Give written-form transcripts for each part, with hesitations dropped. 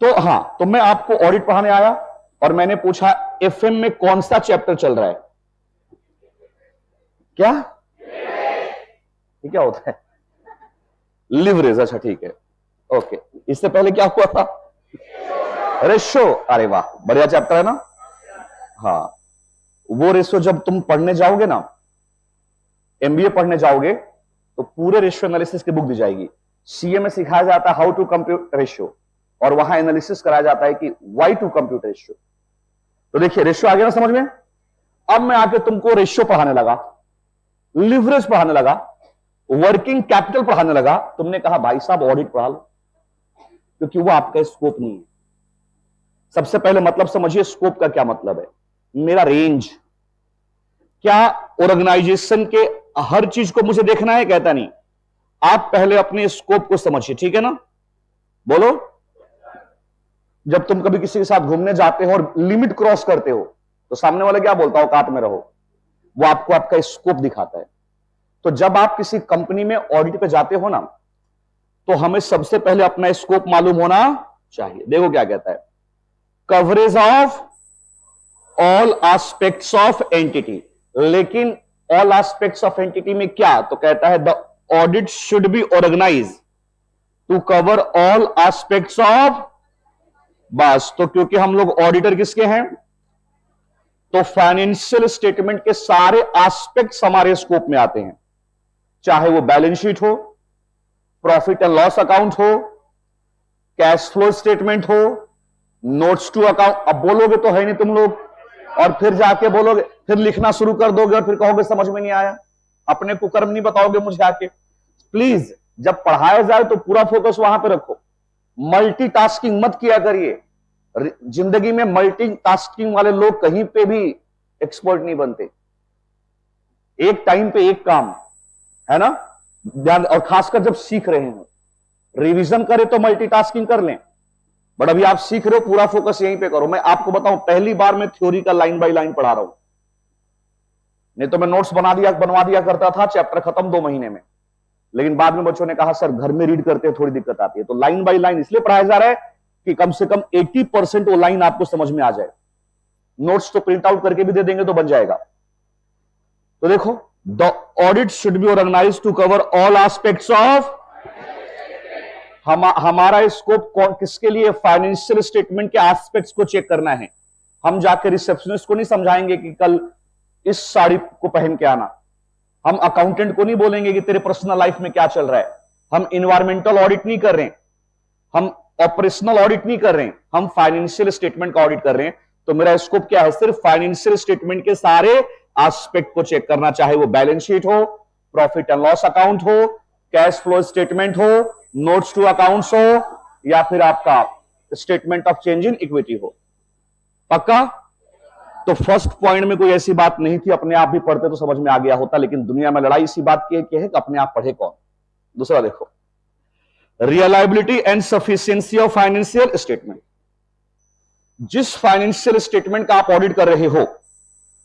तो हाँ, तो मैं आपको ऑडिट पढ़ाने आया और मैंने पूछा एफएम में कौन सा चैप्टर चल रहा है? क्या ये क्या होता है? लिवरेज। अच्छा ठीक है, ओके। इससे पहले क्या हुआ था? रेशो। अरे वाह, बढ़िया चैप्टर है ना। हाँ, वो रेशो जब तुम पढ़ने जाओगे ना, एमबीए पढ़ने जाओगे, तो पूरे रेशियो एनालिसिस की बुक दी जाएगी। सीए में सिखाया जाता है हाउ टू कंप्यूट रेशियो, और वहां एनालिसिस कराया जाता है कि व्हाई टू कंप्यूट रेशियो। तो देखिए, रेशियो आ गया ना समझ में। अब मैं आके तुमको रेशियो पढ़ाने लगा, लिवरेज पढ़ाने लगा, वर्किंग कैपिटल पढ़ाने लगा। तुमने कहा भाई साहब ऑडिट पढ़ा लो, क्योंकि वो आपका स्कोप नहीं है। सबसे पहले मतलब समझिए स्कोप का क्या मतलब है। मेरा रेंज क्या, ऑर्गेनाइजेशन के हर चीज को मुझे देखना है? कहता नहीं। आप पहले अपने स्कोप को समझिए, ठीक है ना? बोलो। जब तुम कभी किसी के साथ घूमने जाते हो और लिमिट क्रॉस करते हो, तो सामने वाला क्या बोलता हो? औकात में रहो। वो आपको आपका स्कोप दिखाता है। तो जब आप किसी कंपनी में ऑडिट पे जाते हो ना, तो हमें सबसे पहले अपना स्कोप मालूम होना चाहिए। देखो क्या कहता है, coverage of all aspects of entity. लेकिन ऑल एस्पेक्ट्स ऑफ एंटिटी में क्या? तो कहता है the audit should be organise to cover all aspects of. बस, तो क्योंकि हम लोग ऑडिटर किसके हैं, तो फाइनेंशियल स्टेटमेंट के सारे एस्पेक्ट्स हमारे स्कोप में आते हैं। चाहे वो बैलेंस शीट हो, प्रॉफिट एंड लॉस अकाउंट हो, कैश फ्लो स्टेटमेंट हो, नोट्स टू अकाउंट। अब बोलोगे तो है नहीं तुम लोग, और फिर जाके बोलोगे, फिर लिखना शुरू कर दोगे और फिर कहोगे समझ में नहीं आया। अपने कुकर्म नहीं बताओगे मुझे आके। प्लीज, जब पढ़ाया जाए तो पूरा फोकस वहां पे रखो। मल्टीटास्किंग मत किया करिए। जिंदगी में मल्टीटास्किंग वाले लोग कहीं पे भी एक्सपर्ट नहीं बनते। एक टाइम पे एक काम, है ना? ध्यान। और खासकर जब सीख रहे हैं, रिवीजन करें तो मल्टीटास्किंग कर लें, बट अभी आप सीख रहे हो, पूरा फोकस यहीं पे करो। मैं आपको बताऊं, पहली बार मैं थ्योरी का लाइन बाय लाइन पढ़ा रहा हूं। नहीं तो मैं नोट्स बनवा दिया करता था, चैप्टर खत्म 2 महीने में। लेकिन बाद में बच्चों ने कहा सर घर में रीड करते हैं थोड़ी दिक्कत आती है, तो लाइन बाय लाइन इसलिए पढ़ाया जा रहा है कि कम से कम 80% वो लाइन आपको समझ में आ जाए। नोट्स तो प्रिंट आउट करके भी दे देंगे तो बन जाएगा। तो देखो, the audit should be organised to cover all aspects of. हमारा स्कोप किसके लिए? फाइनेंशियल स्टेटमेंट के एस्पेक्ट्स को चेक करना है। हम जाकर रिसेप्शनिस्ट को नहीं समझाएंगे कि कल इस साड़ी को पहन के आना। हम अकाउंटेंट को नहीं बोलेंगे कि तेरे पर्सनल लाइफ में क्या चल रहा है। हम इन्वायरमेंटल ऑडिट नहीं कर रहे हैं, हम ऑपरेशनल ऑडिट नहीं कर रहे हैं, हम फाइनेंशियल स्टेटमेंट का ऑडिट कर रहे हैं। तो मेरा स्कोप क्या है? सिर्फ फाइनेंशियल स्टेटमेंट के सारे एस्पेक्ट को चेक करना, चाहे वो बैलेंस शीट हो, प्रॉफिट एंड लॉस अकाउंट हो, कैश फ्लो स्टेटमेंट हो, नोट्स टू अकाउंट्स हो, या फिर आपका statement of change in equity हो। पक्का? तो फर्स्ट पॉइंट में कोई ऐसी बात नहीं थी, अपने आप भी पढ़ते तो समझ में आ गया होता, लेकिन दुनिया में लड़ाई इसी बात की है कि अपने आप पढ़े कौन। दूसरा देखो, reliability and sufficiency of financial statement. जिस फाइनेंशियल स्टेटमेंट का आप ऑडिट कर रहे हो,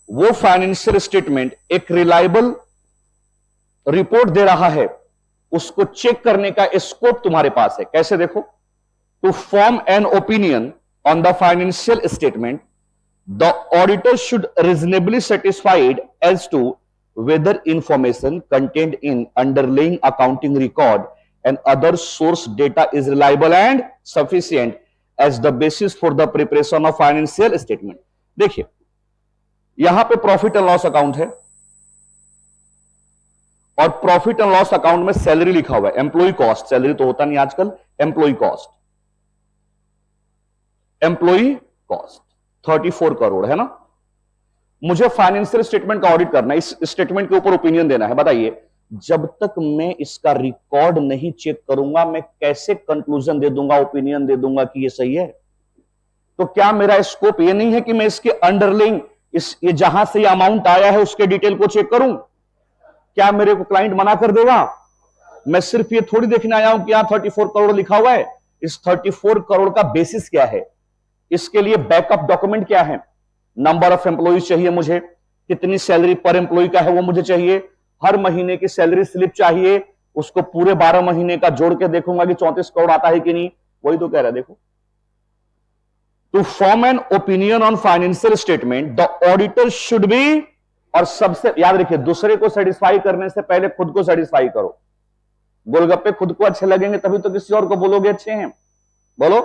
वो फाइनेंशियल स्टेटमेंट एक रिलायबल रिपोर्ट दे रहा है, उसको चेक करने का स्कोप तुम्हारे पास है। कैसे? देखो, to form an opinion on the financial statement, the auditor should reasonably satisfied as to whether information contained in underlying accounting record and other source data is reliable and sufficient as the basis for the preparation of financial statement। देखिए, यहां पे profit and loss account है, और profit and loss account में salary लिखा हुआ है, employ cost. Salary तो होता नहीं आजकल, employ cost, employ cost 34 crore है ना। मुझे फाइनेंशियल स्टेटमेंट का ऑडिट करना है, इस स्टेटमेंट के ऊपर ओपिनियन देना है। बताइए, जब तक मैं इसका रिकॉर्ड नहीं चेक करूंगा, मैं कैसे कंक्लूजन दे दूंगा, ओपिनियन दे दूंगा कि ये सही है? तो क्या मेरा स्कोप ये नहीं है कि मैं इसके अंडरलाइंग, ये जहां से अमाउंट आया है उसके डिटेल को चेक करूं? क्या मेरे को क्लाइंट मना कर देगा? मैं सिर्फ ये थोड़ी देखने आया हूं कि यहां 34 करोड़ लिखा हुआ है, इस 34 करोड़ का बेसिस क्या है, इसके लिए बैकअप डॉक्यूमेंट क्या है, नंबर ऑफ एम्प्लॉइज चाहिए मुझे, कितनी सैलरी पर एम्प्लॉय का है वो मुझे चाहिए, हर महीने की सैलरी स्लिप चाहिए, उसको पूरे 12 महीने का जोड़ के देखूंगा कि 34 करोड़ आता है कि नहीं। वही तो कह रहा है। देखो, to form an opinion on financial statement the auditor should be, और सबसे याद रखिए, दूसरे को सेटिस्फाई करने से पहले खुद को सेटिस्फाई करो। गोलगप्पे खुद को अच्छे लगेंगे तभी तो किसी और को बोलोगे अच्छे हैं। बोलो,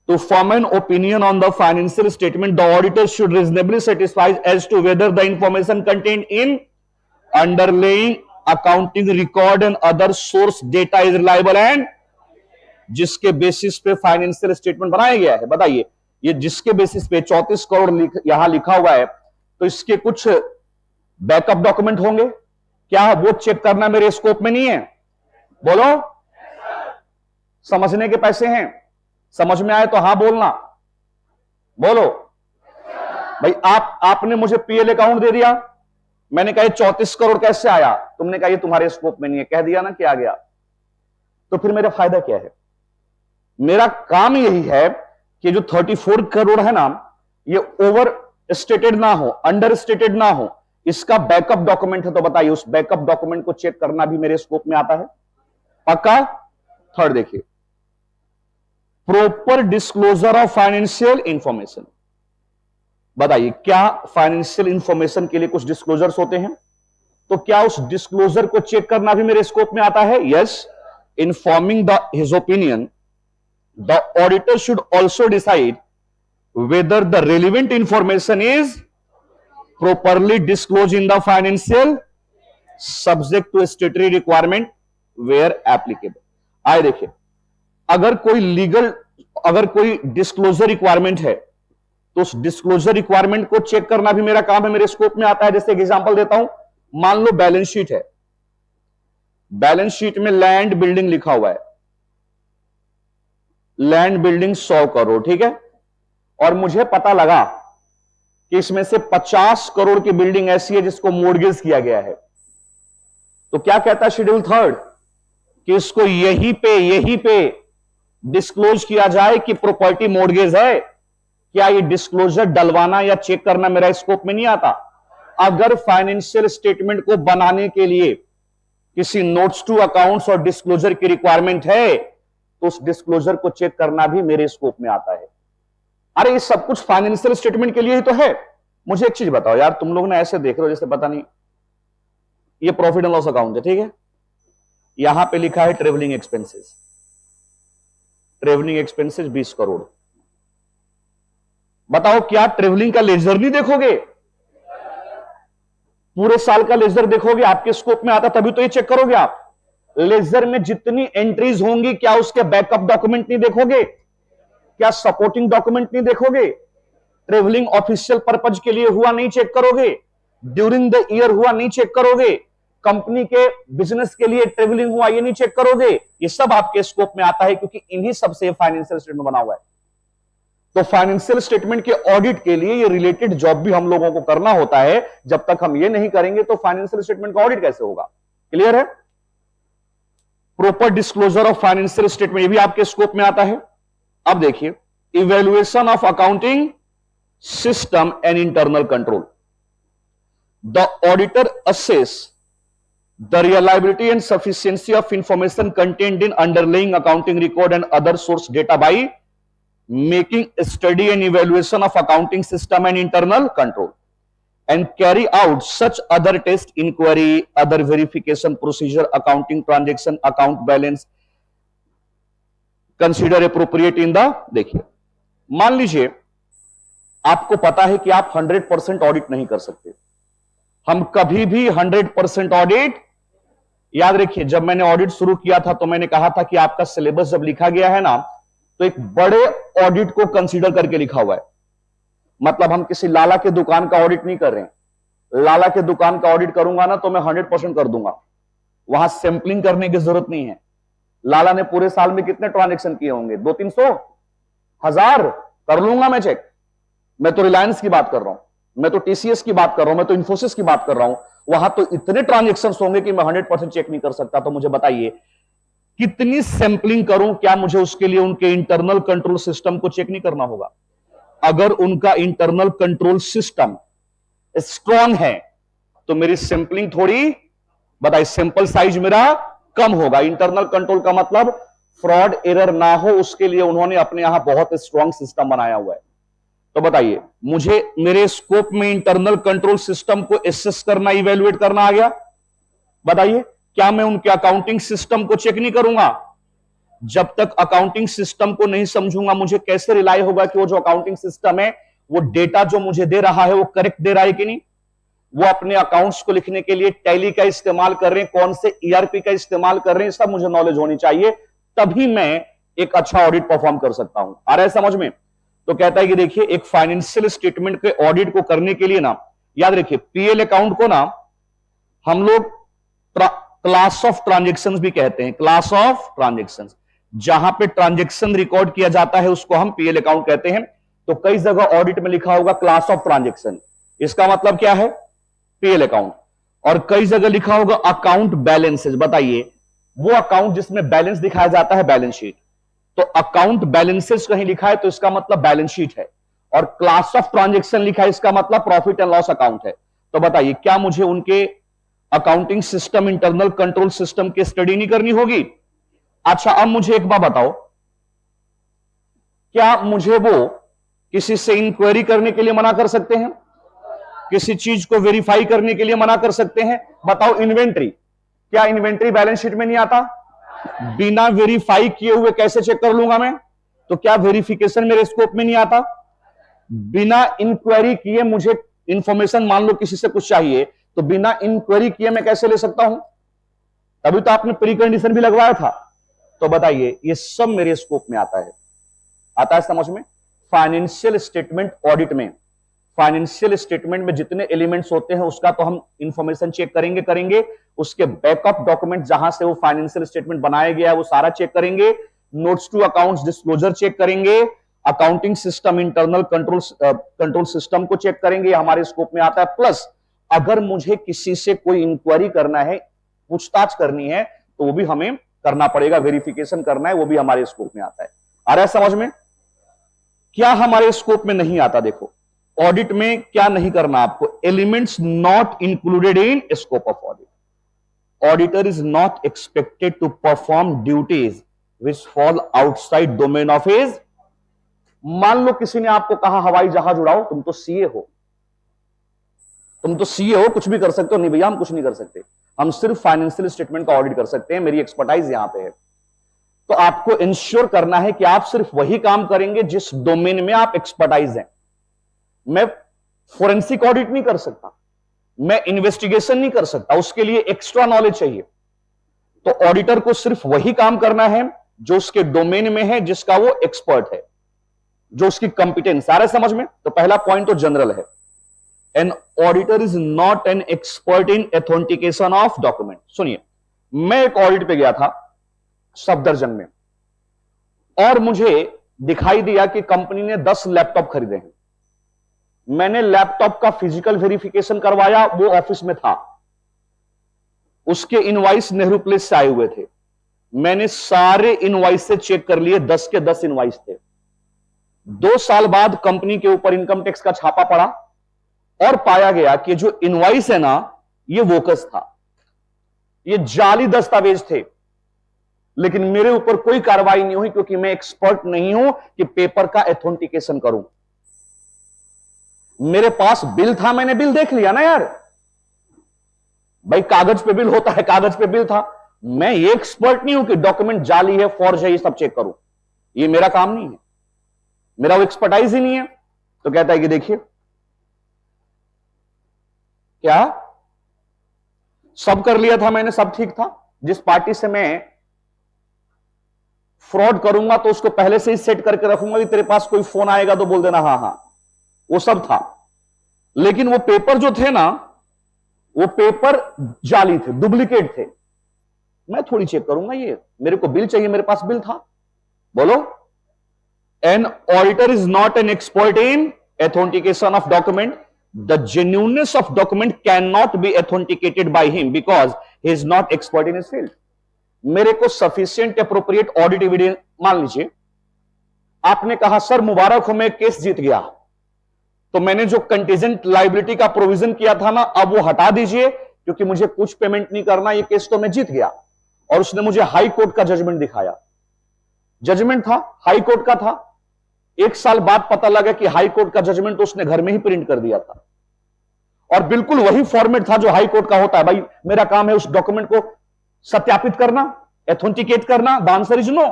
to form an opinion on the financial statement the auditor should reasonably satisfied as to whether the information contained in underlying accounting record and other source data is reliable and, जिसके बेसिस पे financial statement बनाया गया है। बताइए, ये जिसके basis पे 34 करोड़ यहां लिखा हुआ है, तो इसके कुछ बैकअप डॉक्यूमेंट होंगे क्या? वो चेक करना मेरे स्कोप में नहीं है। बोलो, समझने के पैसे हैं, समझ में आए तो हां बोलना। बोलो भाई, आपने मुझे पीएल अकाउंट दे दिया, मैंने कहा 34 करोड़ कैसे आया, तुमने कहा ये तुम्हारे स्कोप में नहीं है, कह दिया ना कि आ गया, तो फिर मेरा फायदा क्या है? मेरा काम यही है कि जो 34 करोड़ है ना, ये ओवर स्टेटेड ना हो, अंडर स्टेटेड ना हो, इसका बैकअप डॉक्यूमेंट है। तो बताइए, उस बैकअप डॉक्यूमेंट को चेक करना भी मेरे स्कोप में आता है? पक्का? थर्ड देखिए, proper disclosure of financial information. बताइए, क्या फाइनेंशियल इंफॉर्मेशन के लिए कुछ डिस्क्लोजर्स होते हैं? तो क्या उस डिस्क्लोजर को चेक करना भी मेरे स्कोप में आता है? Yes. Informing his opinion the auditor should also decide whether the relevant information is properly disclosed in the financial subject to statutory requirement where applicable। आए देखिए, अगर कोई डिस्क्लोजर रिक्वायरमेंट है तो उस डिस्क्लोजर रिक्वायरमेंट को चेक करना भी मेरा काम है, मेरे स्कोप में आता है। जैसे एक एग्जांपल देता हूं, मान लो बैलेंस शीट है, बैलेंस शीट में लैंड बिल्डिंग लिखा हुआ है, लैंड बिल्डिंग 100 करोड़, ठीक है, और मुझे पता लगा कि इसमें से 50 करोड़ की बिल्डिंग ऐसी है जिसको मोर्गेज किया गया है, तो क्या कहता है शेड्यूल 3 कि इसको यहीं पे डिस्क्लोज किया जाए कि प्रॉपर्टी मोर्गेज है। क्या ये डिस्क्लोजर डलवाना या चेक करना मेरा स्कोप में नहीं आता? अगर फाइनेंशियल स्टेटमेंट को बनाने के लिए किसी नोट्स टू अकाउंट्स और डिस्क्लोजर की रिक्वायरमेंट है, तो उस डिस्क्लोजर को चेक करना भी मेरे स्कोप में आता है। अरे ये सब कुछ फाइनेंशियल स्टेटमेंट के लिए ही तो है। मुझे एक चीज बताओ यार, तुम लोग ना ऐसे देख रहे हो जैसे पता नहीं, ये प्रॉफिट एंड लॉस अकाउंट है, ठीक है, यहां पे लिखा है travelling expenses, travelling expenses 20 crore. बताओ, क्या ट्रेवलिंग का लेजर नहीं देखोगे? पूरे साल का लेजर देखोगे, आपके स्कोप में आता तभी तो ये चेक करोगे आप। लेजर में जितनी एंट्रीज होंगी, क्या उसके बैकअप डॉक्यूमेंट नहीं देखोगे? क्या सपोर्टिंग डॉक्यूमेंट नहीं देखोगे? ट्रेवलिंग ऑफिशियल पर्पज के लिए हुआ नहीं चेक करोगे? ड्यूरिंग द ईयर हुआ नहीं चेक करोगे? कंपनी के बिजनेस के लिए ट्रेवलिंग हुआ ये नहीं चेक करोगे? ये सब आपके स्कोप में आता है, क्योंकि इन्हीं सबसे फाइनेंशियल स्टेटमेंट बना हुआ है। तो फाइनेंशियल स्टेटमेंट के ऑडिट के लिए ये रिलेटेड जॉब भी हम लोगों को करना होता है। जब तक हम ये नहीं करेंगे तो फाइनेंशियल स्टेटमेंट का ऑडिट कैसे होगा? क्लियर है? Proper disclosure of financial statement, ये भी आपके स्कोप में आता है। अब देखिए, evaluation of accounting system and internal control. The auditor assess the reliability and sufficiency of information contained in underlying accounting record and other source data by making study and evaluation of accounting system and internal control and carry out such other test, inquiry, other verification procedure, accounting transaction, account balance consider appropriate in the। देखिए, मान लीजिए आपको पता है कि आप 100% audit नहीं कर सकते। हम कभी भी 100% ऑडिट, याद रखिए, जब मैंने ऑडिट शुरू किया था तो मैंने कहा था कि आपका सिलेबस जब लिखा गया है ना, तो एक बड़े ऑडिट को कंसीडर करके लिखा हुआ है। मतलब हम किसी लाला के दुकान का ऑडिट नहीं कर रहे हैं। लाला के दुकान का ऑडिट करूंगा ना तो मैं 100% कर दूंगा, वहां सैंपलिंग करने की जरूरत नहीं है। लाला ने पूरे साल में कितने ट्रांजैक्शन किए होंगे? 200-300 1000 कर लूंगा मैं चेक। मैं तो रिलायंस की बात कर रहा हूं, मैं तो टीसीएस की बात कर रहा हूं, मैं तो इंफोसिस की बात कर रहा हूं। वहां तो इतने ट्रांजैक्शन होंगे कि मैं 100% चेक नहीं कर सकता। तो मुझे बताइए कितनी सैंपलिंग करूं, क्या मुझे उसके लिए उनके इंटरनल कंट्रोल सिस्टम को चेक नहीं करना होगा? अगर उनका इंटरनल कंट्रोल सिस्टम स्ट्रांग है तो मेरी सैंपलिंग थोड़ी, बताइए, सैंपल साइज मेरा कम होगा। इंटरनल कंट्रोल का मतलब फ्रॉड एरर ना हो उसके लिए उन्होंने अपने यहां बहुत स्ट्रांग सिस्टम बनाया हुआ है। तो बताइए, मुझे मेरे स्कोप में इंटरनल कंट्रोल सिस्टम को एसेस करना, इवेल्युएट करना आ गया? बताइए, क्या मैं उनके अकाउंटिंग सिस्टम को चेक नहीं करूंगा? जब तक अकाउंटिंग सिस्टम को नहीं समझूंगा, मुझे कैसे रिलाई होगा कि वो जो अकाउंटिंग सिस्टम है, वो डेटा जो मुझे दे रहा है वो करेक्ट दे रहा है कि नहीं? वो अपने अकाउंट्स को लिखने के लिए टैली का इस्तेमाल कर रहे हैं, कौन से ईआरपी का इस्तेमाल कर रहे हैं, सब मुझे नॉलेज होनी चाहिए, तभी मैं एक अच्छा ऑडिट परफॉर्म कर सकता हूं। आ रहा है समझ में? तो कहता है कि देखिए, एक फाइनेंशियल स्टेटमेंट के ऑडिट को करने के लिए ना, याद रखिए, पीएल अकाउंट को ना हम लोग क्लास ऑफ ट्रांजेक्शंस भी कहते हैं। क्लास ऑफ ट्रांजेक्शंस, जहां पे ट्रांजेक्शन रिकॉर्ड किया जाता है उसको हम पीएल अकाउंट कहते हैं। तो कई जगह ऑडिट में लिखा होगा क्लास ऑफ ट्रांजेक्शन, इसका मतलब क्या है? PL account. और कई जगह लिखा होगा अकाउंट बैलेंसेस। बताइए, वो अकाउंट जिसमें बैलेंस दिखाया जाता है, बैलेंस शीट। तो अकाउंट बैलेंसेस कहीं लिखा है तो इसका मतलब बैलेंस शीट है, और क्लास ऑफ ट्रांजेक्शन लिखा है इसका मतलब प्रॉफिट एंड लॉस अकाउंट है। तो बताइए, क्या मुझे उनके accounting system, internal control system की स्टडी नहीं करनी होगी? अच्छा, अब मुझे एक बात बताओ, क्या मुझे वो किसी से इंक्वायरी करने के लिए मना कर सकते हैं? किसी चीज को वेरीफाई करने के लिए मना कर सकते हैं? बताओ, इन्वेंट्री, क्या इन्वेंट्री बैलेंस शीट में नहीं आता? बिना वेरीफाई किए हुए कैसे चेक कर लूंगा मैं? तो क्या वेरिफिकेशन मेरे स्कोप में नहीं आता? बिना इंक्वायरी किए मुझे इंफॉर्मेशन, मान लो किसी से कुछ चाहिए, तो बिना इंक्वायरी किए मैं कैसे ले सकता हूं? तभी तो आपने प्री कंडीशन भी लगवाया था। तो बताइए, ये सब मेरे स्कोप में आता है। आता है समझ में? फाइनेंशियल स्टेटमेंट ऑडिट में, फाइनेंशियल स्टेटमेंट में जितने एलिमेंट्स होते हैं उसका तो हम इंफॉर्मेशन चेक करेंगे, उसके बैकअप डॉक्यूमेंट जहां से वो फाइनेंशियल स्टेटमेंट बनाया गया है वो सारा चेक करेंगे, notes to accounts, disclosure check करेंगे, accounting system, internal control system को चेक करेंगे, हमारे स्कोप में आता है। प्लस अगर मुझे किसी से कोई इंक्वायरी करना है, पूछताछ करनी है, तो वो भी हमें करना पड़ेगा, वेरिफिकेशन करना है, वो भी हमारे स्कोप में आता है। आ रहा है समझ में? क्या हमारे स्कोप में नहीं आता? देखो, ऑडिट में क्या नहीं करना आपको? Elements not included in scope of audit. Auditor is not expected to perform duties which fall outside domain of his. मान लो किसी ने आपको कहा हवाई जहाज उड़ाओ, तुम तो सीए हो, कुछ भी कर सकते हो। नहीं भैया, हम कुछ नहीं कर सकते, हम सिर्फ फाइनेंशियल स्टेटमेंट का ऑडिट कर सकते हैं, मेरी एक्सपर्टाइज यहां पे है। तो आपको इंश्योर करना है कि आप सिर्फ वही काम करेंगे जिस डोमेन में आप एक्सपर्टाइज हैं। मैं फोरेंसिक ऑडिट नहीं कर सकता, मैं इन्वेस्टिगेशन नहीं कर सकता, उसके लिए एक्स्ट्रा नॉलेज चाहिए। तो ऑडिटर को सिर्फ वही काम करना है जो उसके डोमेन में है, जिसका वो एक्सपर्ट है, जो उसकी कंपिटेंस। आ रहा है समझ में? तो पहला पॉइंट तो जनरल है, an auditor is not an expert in authentication of document. सुनिए, मैं एक ऑडिट पे गया था सफदरजंग में, और मुझे दिखाई दिया कि कंपनी ने 10 लैपटॉप खरीदे हैं। मैंने लैपटॉप का फिजिकल वेरिफिकेशन करवाया, वो ऑफिस में था, उसके इनवॉइस नेहरू प्लेस से आए हुए थे। मैंने सारे इनवॉइस से चेक कर लिए, 10 के 10 इनवॉइस थे। 2 साल बाद कंपनी के ऊपर इनकम टैक्स का छापा पड़ा और पाया गया कि जो इनवॉइस है ना, ये वोकस था, ये जाली दस्तावेज थे। लेकिन मेरे ऊपर कोई कार्रवाई नहीं हुई, क्योंकि मैं एक्सपर्ट नहीं हूं कि पेपर का ऑथेंटिकेशन करूं। मेरे पास बिल था, मैंने बिल देख लिया ना यार, भाई कागज पे बिल होता है, कागज पे बिल था। मैं ये एक्सपर्ट नहीं हूं कि डॉक्यूमेंट जाली है, फॉर्ज है, ये सब चेक करूं, ये मेरा काम नहीं है, मेरा वो एक्सपर्टाइज ही नहीं है। तो कहता है कि देखिए, क्या सब कर लिया था मैंने, सब ठीक था। जिस पार्टी से मैं फ्रॉड करूंगा तो उसको पहले से ही सेट करके रखूंगा कि तेरे पास कोई फोन आएगा तो बोल देना हाँ हाँ, वो सब था। लेकिन वो पेपर जो थे ना, वो पेपर जाली थे, डुप्लीकेट थे। मैं थोड़ी चेक करूंगा, ये मेरे को बिल चाहिए, मेरे पास बिल था। बोलो, an auditor is not an expert in authentication of document. The genuineness of document can not be authenticated by him because he is not expert in his field. मेरे को सफिशिएंट एप्रोप्रिएट ऑडिट एविडेंस, मान लीजिए आपने कहा sir मुबारक हो मैं case जीत गया, तो मैंने जो कंटीजेंट लायबिलिटी का प्रोविजन किया था ना, अब वो हटा दीजिए, क्योंकि मुझे कुछ पेमेंट नहीं करना, ये केस तो मैं जीत गया। और उसने मुझे हाई कोर्ट का जजमेंट दिखाया, जजमेंट था, हाई कोर्ट का था। 1 साल बाद पता लगा कि हाई कोर्ट का जजमेंट तो उसने घर में ही प्रिंट कर दिया था, और बिल्कुल वही फॉर्मेट था जो हाई कोर्ट का होता है। भाई मेरा काम है उस डॉक्यूमेंट को सत्यापित करना, एथेंटिकेट करना। The answer is no.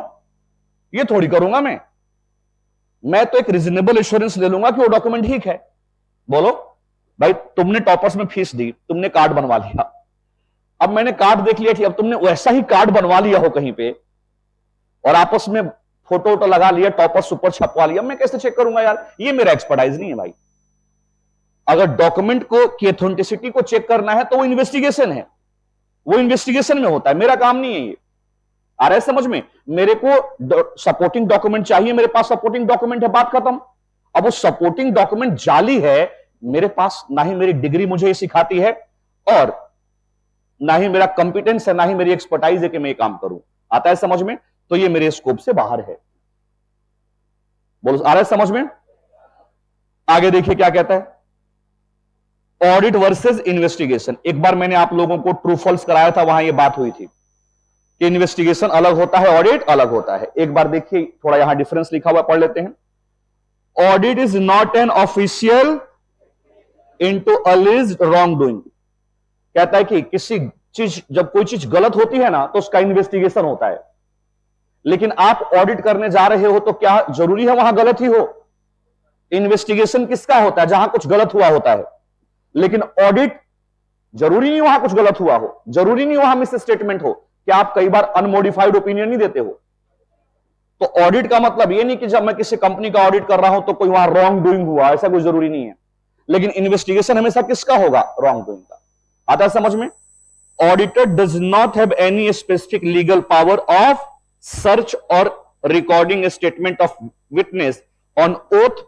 ये थोड़ी करूंगा मैं तो एक रीजनेबल एश्योरेंस ले लूंगा कि वो डॉक्यूमेंट ठीक है। बोलो भाई, तुमने टॉपर्स में फीस दी, तुमने कार्ड बनवा लिया, अब मैंने कार्ड देख लिया कि अब तुमने वैसा ही कार्ड बनवा लिया हो कहीं पे, और आपस में फोटो वोटो लगा लिया, टॉपर सुपर छपवा लिया, मैं कैसे चेक करूंगा यार? ये मेरा एक्सपर्टाइज नहीं है भाई। अगर डॉक्यूमेंट को की एथेंटिसिटी को चेक करना है तो वो इन्वेस्टिगेशन है, वो इन्वेस्टिगेशन में होता है, मेरा काम नहीं है ये। आ रहा है समझ में? मेरे को सपोर्टिंग डॉक्यूमेंट चाहिए, मेरे पास सपोर्टिंग डॉक्यूमेंट है, बात खत्म। अब वो सपोर्टिंग डॉक्यूमेंट जाली है, मेरे पास ना ही मेरी डिग्री मुझे ये सिखाती है, और ना ही मेरा कंपिटेंस है, ना ही मेरी एक्सपर्टाइज है कि मैं ये काम करूं। आता है समझ में? तो ये मेरे स्कोप से बाहर है। बोलो, आ रहा है समझ में? आगे देखिए क्या कहता है, ऑडिट वर्सेस इन्वेस्टिगेशन। एक बार मैंने आप लोगों को ट्रू फॉल्स कराया था, वहां ये बात हुई थी कि इन्वेस्टिगेशन अलग होता है, ऑडिट अलग होता है। एक बार देखिए, थोड़ा यहां डिफरेंस लिखा हुआ, पढ़ लेते हैं। Audit is not an official into alleged wrongdoing. कहता है कि किसी चीज, जब कोई चीज गलत होती है ना, तो उसका इन्वेस्टिगेशन होता है। लेकिन आप ऑडिट करने जा रहे हो तो क्या जरूरी है वहां गलत ही हो? इन्वेस्टिगेशन किसका होता है? जहां कुछ गलत हुआ होता है। लेकिन ऑडिट जरूरी नहीं वहां कुछ गलत हुआ हो, जरूरी नहीं वहां मिस स्टेटमेंट हो। क्या आप कई बार अनमोडिफाइड ओपिनियन नहीं देते हो? तो ऑडिट का मतलब ये नहीं कि जब मैं किसी कंपनी का ऑडिट कर रहा हूं तो कोई वहां रॉन्ग डूइंग हुआ, ऐसा कोई जरूरी नहीं है। लेकिन इन्वेस्टिगेशन हमेशा किसका होगा? रॉन्ग डूइंग का। आता है समझ में? Auditor does not have any specific legal power of search और recording statement of witness on oath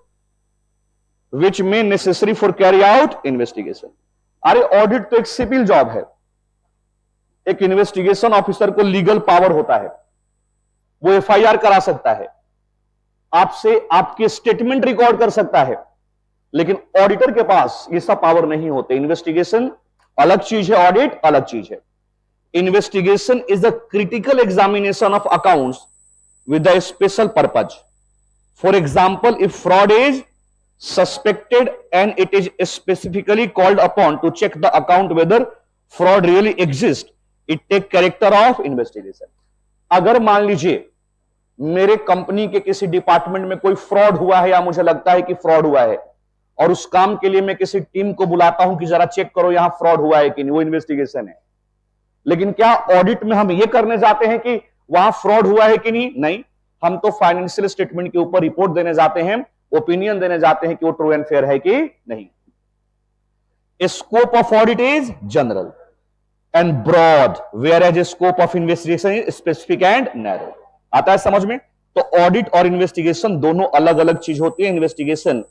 which may necessary for carry out investigation. अरे ऑडिट तो एक सिविल जॉब है, एक इन्वेस्टिगेशन ऑफिसर को लीगल पावर होता है, वो एफआईआर करा सकता है, आपसे आपके स्टेटमेंट रिकॉर्ड कर सकता है। लेकिन ऑडिटर के पास ये सब पावर नहीं होते। इन्वेस्टिगेशन अलग चीज है, ऑडिट अलग चीज है। Investigation is the critical examination of accounts with a special purpose. For example, if fraud is suspected and it is specifically called upon to check the account whether fraud really exists, it take character of investigation. अगर मान लीजिए मेरे company के किसी department में कोई fraud हुआ है, या मुझे लगता है कि फ्रॉड हुआ है, और उस काम के लिए मैं किसी टीम को बुलाता हूं कि जरा चेक करो यहां फ्रॉड हुआ है कि नहीं, वो इन्वेस्टिगेशन है। लेकिन क्या ऑडिट में हम ये करने जाते हैं कि वहां फ्रॉड हुआ है कि नहीं? नहीं, हम तो फाइनेंशियल स्टेटमेंट के ऊपर रिपोर्ट देने जाते हैं, ओपिनियन देने जाते हैं कि वो ट्रू एंड फेयर है कि नहीं। Scope of audit is general and broad, whereas scope of investigation is specific and narrow. आता है समझ में? तो ऑडिट और इन्वेस्टिगेशन दोनों अलग अलग चीज होती है। इन्वेस्टिगेशन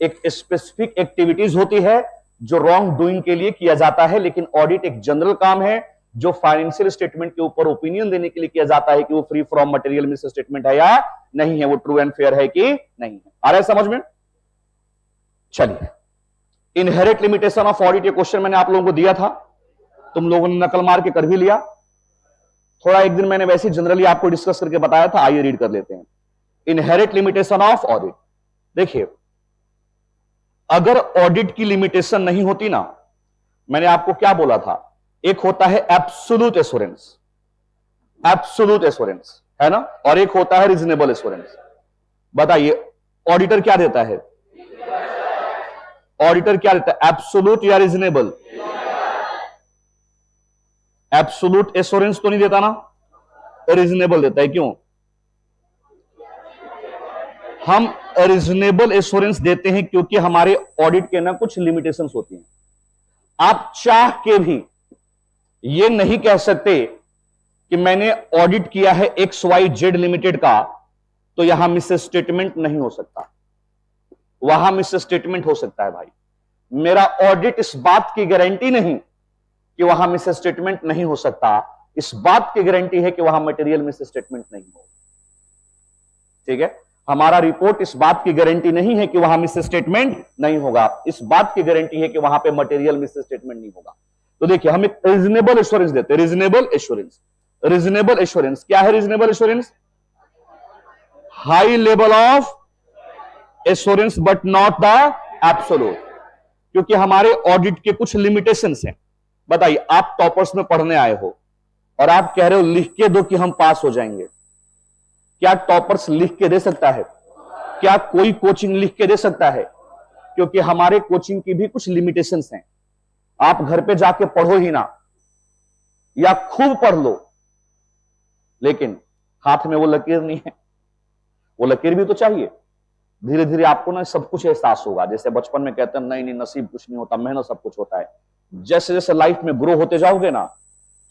एक स्पेसिफिक एक्टिविटीज होती है जो रॉन्ग डूइंग के लिए किया जाता है, लेकिन ऑडिट एक जनरल काम है जो फाइनेंशियल स्टेटमेंट के ऊपर ओपिनियन देने के लिए किया जाता है कि वो free from material miss statement है या नहीं है, वो ट्रू एंड फेयर है कि नहीं है। आ रहा है समझ में? चलिए, इनहेरेंट लिमिटेशन ऑफ ऑडिट, ये क्वेश्चन मैंने आप लोगों को दिया था, तुम लोगों ने नकल मार के कर भी लिया। थोड़ा एक दिन मैंने वैसे जनरली आपको डिस्कस करके बताया था, आइए रीड कर लेते हैं। Inherent limitation of audit. देखिए, अगर ऑडिट की लिमिटेशन नहीं होती ना, मैंने आपको क्या बोला था, एक होता है एब्सोल्यूट एश्योरेंस, एब्सोल्यूट एश्योरेंस है ना, और एक होता है रीजनेबल एश्योरेंस। बताइए ऑडिटर क्या देता है? ऑडिटर क्या देता है, एब्सोल्यूट या रीजनेबल? एब्सोल्यूट एश्योरेंस तो नहीं देता ना, रीजनेबल देता है। क्यों? हम रीजनेबल एश्योरेंस देते हैं क्योंकि हमारे ऑडिट के ना कुछ लिमिटेशंस होती हैं। आप चाह के भी ये नहीं कह सकते कि मैंने ऑडिट किया है XYZ लिमिटेड का, तो यहां मिस स्टेटमेंट नहीं हो सकता। वहां मिस स्टेटमेंट हो सकता है भाई। मेरा ऑडिट इस बात की गारंटी नहीं कि वहां मिस स्टेटमेंट नहीं हो सकता, इस बात की गारंटी है कि वहां मटेरियल मिस स्टेटमेंट नहीं हो। ठीक है, हमारा रिपोर्ट इस बात की गारंटी नहीं है कि वहां मिस स्टेटमेंट नहीं होगा, इस बात की गारंटी है कि वहां पे मटेरियल मिस स्टेटमेंट नहीं होगा। तो देखिए, हम एक रीजनेबल एश्योरेंस देते हैं। रीजनेबल एश्योरेंस, रीजनेबल एश्योरेंस क्या है? Reasonable assurance high level of assurance but not the absolute, क्योंकि हमारे ऑडिट के कुछ लिमिटेशंस हैं। बताइए, आप टॉपर्स में पढ़ने आए हो और आप कह रहे हो लिख के दो कि हम पास हो जाएंगे। क्या टॉपर्स लिख के दे सकता है? क्या कोई कोचिंग लिख के दे सकता है? क्योंकि हमारे कोचिंग की भी कुछ लिमिटेशंस हैं। आप घर पे जाके पढ़ो ही ना, या खूब पढ़ लो, लेकिन हाथ में वो लकीर नहीं है। वो लकीर भी तो चाहिए। धीरे धीरे आपको ना सब कुछ एहसास होगा। जैसे बचपन में कहते हैं नहीं नहीं नसीब कुछ नहीं होता, मेहनत सब कुछ होता है। जैसे जैसे लाइफ में ग्रो होते जाओगे ना,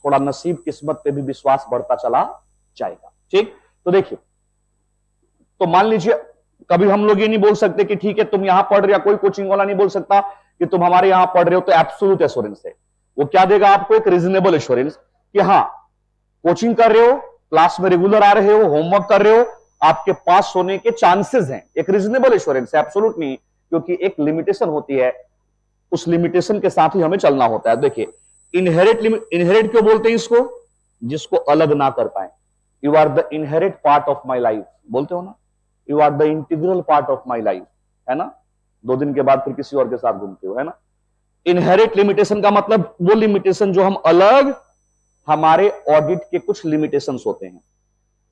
थोड़ा नसीब किस्मत पे भी विश्वास बढ़ता चला जाएगा। ठीक, तो देखिए, तो मान लीजिए कभी हम लोग ये नहीं बोल सकते कि ठीक है तुम यहां पढ़ रहे हो, या कोई कोचिंग वाला नहीं बोल सकता कि तुम हमारे यहां पढ़ रहे हो तो एब्सोल्यूट एश्योरेंस है। वो क्या देगा आपको? एक रीजनेबल एश्योरेंस कि हाँ कोचिंग कर रहे हो, क्लास में रेगुलर आ रहे हो, होमवर्क कर रहे हो, आपके पास होने के चांसेस हैं। एक रीजनेबल एश्योरेंस है, एब्सोल्यूट नहीं, क्योंकि एक लिमिटेशन होती है, उस लिमिटेशन के साथ ही हमें चलना होता है। देखिए, इनहेरिट क्यों बोलते हैं इसको? जिसको अलग ना कर पाए। You are the inherit part of my life, बोलते हो ना, you are the integral part of my life, है ना। 2 दिन के बाद फिर किसी और के साथ घूमते हो, है ना। इनहेरिट लिमिटेशन का मतलब वो लिमिटेशन जो हम अलग, हमारे ऑडिट के कुछ लिमिटेशंस होते हैं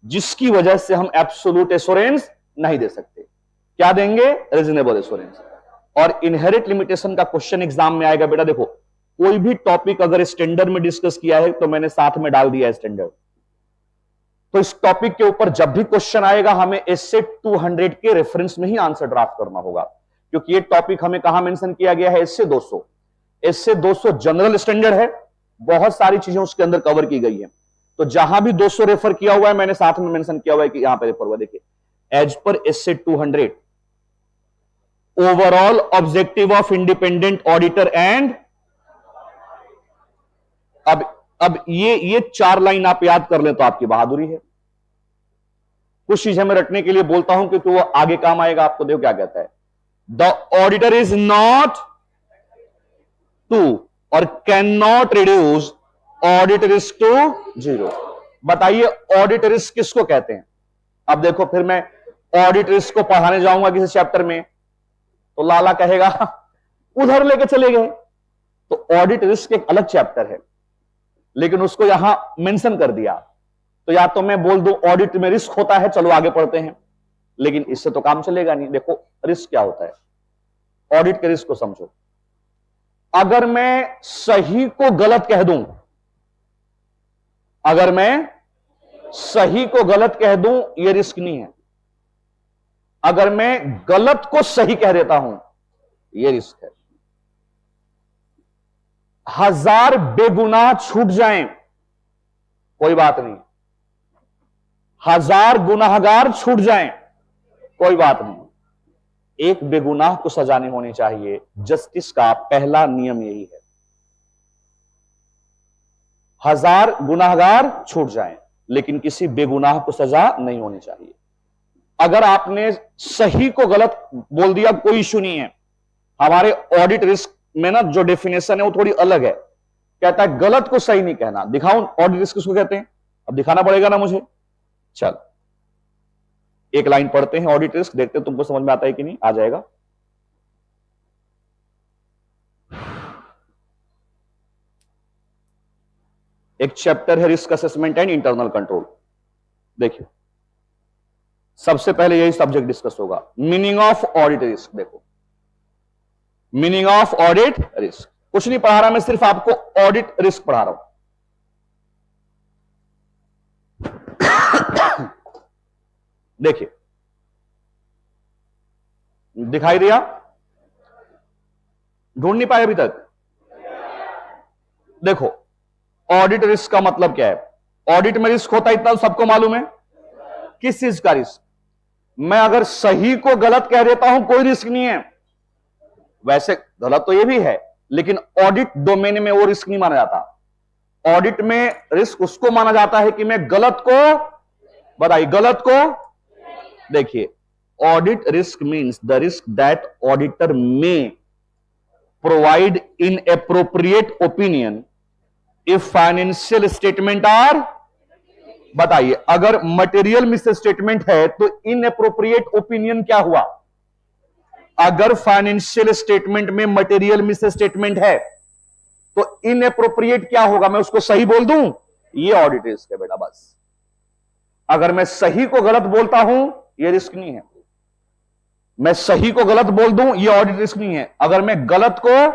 जिसकी वजह से हम एब्सोल्यूट एश्योरेंस नहीं दे सकते। क्या देंगे? Reasonable assurance. और इनहेरिट लिमिटेशन का क्वेश्चन एग्जाम में आएगा। बेटा देखो, कोई भी टॉपिक अगर स्टैंडर्ड में डिस्कस किया है तो मैंने साथ में डाल दिया है स्टैंडर्ड, तो इस टॉपिक के ऊपर जब भी क्वेश्चन आएगा हमें एसए 200 के रेफरेंस में ही आंसर ड्राफ्ट करना होगा, क्योंकि ये टॉपिक हमें कहां मेंशन किया गया है? एसए 200। एसए 200 जनरल स्टैंडर्ड है, बहुत सारी चीजें उसके अंदर कवर की गई है। तो जहां भी 200 रेफर किया हुआ है मैंने साथ में मेंशन किया हुआ है कि यहां पर रेफर हुआ। देखिए, as per SA 200 overall objective of independent auditor and, अब ये 4 लाइन आप याद कर लें तो आपकी बहादुरी है। कुछ चीजें मैं रटने के लिए बोलता हूं क्योंकि वो आगे काम आएगा आपको। देखो क्या कहता है, the auditor is not to और cannot reduce audit risk to 0। बताइए ऑडिट रिस्क किसको कहते हैं? अब देखो, फिर मैं ऑडिट रिस्क को पढ़ाने जाऊंगा किसी चैप्टर में तो लाला कहेगा उधर लेके चले गए। तो ऑडिट रिस्क एक अलग चैप्टर है, लेकिन उसको यहां मेंशन कर दिया। तो या तो मैं बोल दूं ऑडिट में रिस्क होता है, चलो आगे पढ़ते हैं, लेकिन इससे तो काम चलेगा नहीं। देखो रिस्क क्या होता है, ऑडिट के रिस्क को समझो। अगर मैं सही को गलत कह दूं, अगर मैं सही को गलत कह दूं, यह रिस्क नहीं है। अगर मैं गलत को सही कह देता हूं, यह रिस्क है। 1000 बेगुनाह छूट जाएं, कोई बात नहीं। 1000 गुनाहगार छूट जाएं, कोई बात नहीं। एक बेगुनाह को सजा नहीं होनी चाहिए। जस्टिस का पहला नियम यही है। 1000 गुनाहगार छूट जाएं, लेकिन किसी बेगुनाह को सजा नहीं होनी चाहिए। अगर आपने सही को गलत बोल दिया, कोई इश्यू नहीं है। हमारे ऑडिट रिस्क में ना जो डेफिनेशन है वो थोड़ी अलग है। कहता है गलत को सही नहीं कहना। दिखाऊं ऑडिट रिस्क किसको कहते हैं? अब दिखाना पड़ेगा ना मुझे। चल एक लाइन पढ़ते हैं ऑडिट रिस्क, देखते हैं तुमको समझ में आता है कि नहीं। आ जाएगा। एक चैप्टर है risk assessment and internal control. देखिए, सबसे पहले यही सब्जेक्ट डिस्कस होगा, मीनिंग ऑफ ऑडिट रिस्क। देखो, मीनिंग ऑफ ऑडिट रिस्क कुछ नहीं पढ़ा रहा मैं, सिर्फ आपको ऑडिट रिस्क पढ़ा रहा हूं। देखिए, दिखाई दिया? ढूंढ नहीं पाए अभी तक? देखो, ऑडिट रिस्क का मतलब क्या है? ऑडिट में रिस्क होता है, इतना सबको मालूम है। किस चीज का रिस्क? मैं अगर सही को गलत कह देता हूं, कोई रिस्क नहीं है। वैसे गलत तो ये भी है, लेकिन ऑडिट डोमेन में वो रिस्क नहीं माना जाता। ऑडिट में रिस्क उसको माना जाता है कि मैं गलत को, बताइए गलत को। देखिए, audit risk means the risk that auditor may provide inappropriate opinion if financial statement are, बताइए, अगर मटेरियल मिस स्टेटमेंट है तो इनएप्रोप्रिएट ओपिनियन क्या हुआ? अगर फाइनेंशियल स्टेटमेंट में मटेरियल मिस स्टेटमेंट है तो इनएप्रोप्रिएट क्या होगा? मैं उसको सही बोल दूं, ये ऑडिट रिस्क है बेटा। बस अगर मैं सही को गलत बोलता हूं, ये रिस्क नहीं है। मैं सही को गलत बोल दूं, ये ऑडिट रिस्क नहीं है। अगर मैं गलत को,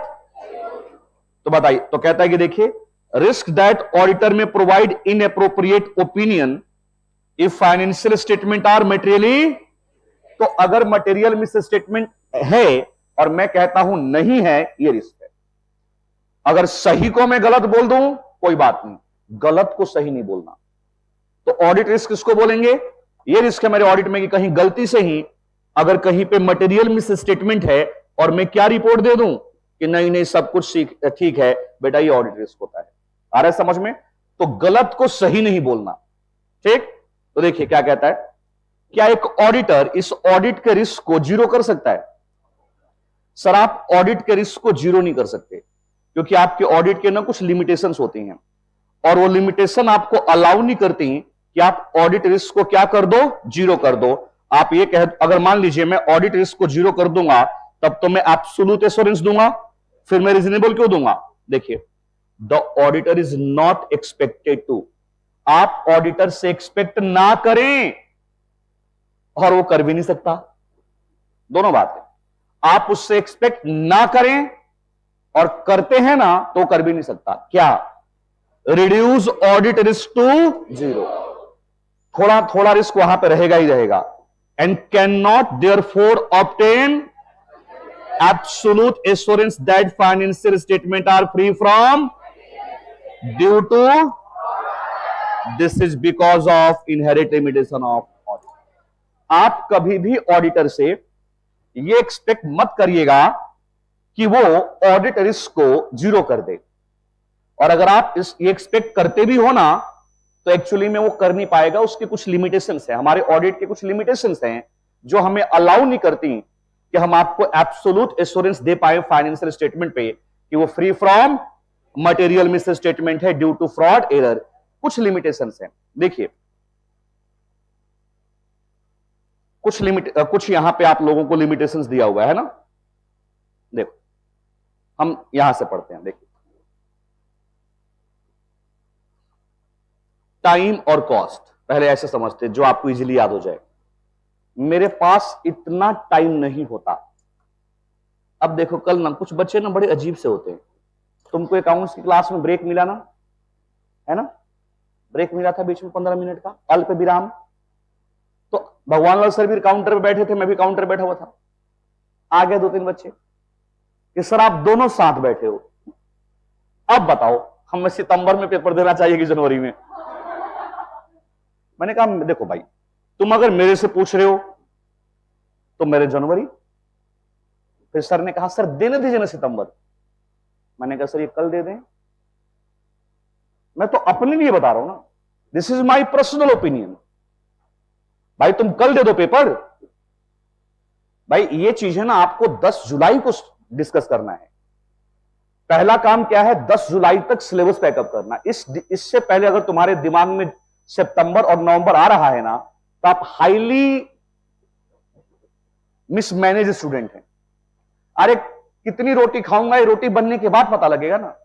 तो बताइए, तो कहता है कि देखिए, risk that auditor may provide inappropriate opinion if financial statement are materially. तो अगर मटेरियल मिस स्टेटमेंट है और मैं कहता हूं नहीं है, ये रिस्क है। अगर सही को मैं गलत बोल दूं, कोई बात नहीं, गलत को सही नहीं बोलना। तो ऑडिट रिस्क किसको बोलेंगे? ये रिस्क है मेरे ऑडिट में कि कहीं गलती से ही अगर कहीं पे मटेरियल मिस स्टेटमेंट है और मैं क्या रिपोर्ट दे दूं कि नहीं नहीं सब कुछ ठीक है, बेटा ये ऑडिट रिस्क होता है। आ रहा है समझ में? तो गलत को सही नहीं बोलना। ठीक, तो देखिए क्या कहता है, क्या एक ऑडिटर इस ऑडिट के रिस्क को जीरो कर सकता है? सर आप ऑडिट के रिस्क को जीरो नहीं कर सकते, क्योंकि आपके ऑडिट के ना कुछ लिमिटेशंस होती हैं और वो लिमिटेशन आपको अलाउ नहीं करती कि आप ऑडिट रिस्क को क्या कर दो, जीरो कर दो। आप ये कह, अगर मान लीजिए मैं ऑडिट रिस्क को जीरो कर दूंगा, तब तो मैं एब्सोल्यूट एश्योरेंस दूंगा, फिर मैं रीजनेबल क्यों दूंगा? देखिए, the auditor is not expected to, आप ऑडिटर से एक्सपेक्ट ना करें और वो कर भी नहीं सकता। दोनों बात है, आप उससे एक्सपेक्ट ना करें और करते हैं ना तो कर भी नहीं सकता। क्या? Reduce audit risk to zero. थोड़ा थोड़ा रिस्क वहां पे रहेगा ही रहेगा। And can not therefore obtain absolute assurance that financial statement are free from due to this is because of inherit limitation of audit. आप कभी भी ऑडिटर से ये एक्सपेक्ट मत करिएगा कि वो ऑडिट रिस्क को जीरो कर दे, और अगर आप ये एक्सपेक्ट करते भी हो ना तो एक्चुअली में वो कर नहीं पाएगा। उसके कुछ लिमिटेशंस हैं, हमारे ऑडिट के कुछ लिमिटेशंस हैं जो हमें अलाउ नहीं करती कि हम आपको एब्सोल्यूट एश्योरेंस दे पाए फाइनेंशियल स्टेटमेंट पे कि वो free from material miss statement है ड्यू टू फ्रॉड एरर। कुछ लिमिटेशंस हैं। देखिए, कुछ यहां पे आप लोगों को लिमिटेशंस दिया हुआ है ना, देखो हम यहां से पढ़ते हैं। देखिए, टाइम और कॉस्ट पहले ऐसे समझते जो आपको इजीली याद हो जाए। मेरे पास इतना टाइम नहीं होता। अब देखो, कल ना कुछ बच्चे ना बड़े अजीब से होते हैं। तुमको अकाउंट्स की क्लास में ब्रेक मिला ना, है ना, ब्रेक मिला था बीच में 15 मिनट का अल्प विराम। तो भगवान लाल सर भी काउंटर पे बैठे थे, मैं भी काउंटर बैठा हुआ था। आ गए 2-3 बच्चे कि सर आप दोनों साथ बैठे हो, अब बताओ हमें सितंबर में पेपर देना चाहिए कि जनवरी में? मैंने कहा देखो भाई, तुम अगर मेरे से पूछ रहे हो तो मेरे जनवरी। फिर सर ने कहा सर देने दीजिए ना सितंबर। मैंने कहा सर ये कल दे दें। मैं तो अपने लिए बता रहा हूं ना, this is my personal opinion. भाई तुम कल दे दो पेपर। भाई ये चीज है ना, आपको 10 जुलाई को डिस्कस करना है। पहला काम क्या है, 10 जुलाई तक सिलेबस पैकअप करना। इससे पहले अगर तुम्हारे दिमाग में सितंबर और नवंबर आ रहा है ना, तो आप हाईली मिसमैनेज स्टूडेंट हैं। अरे कितनी रोटी खाऊंगा, ये रोटी बनने के बाद पता लगेगा ना।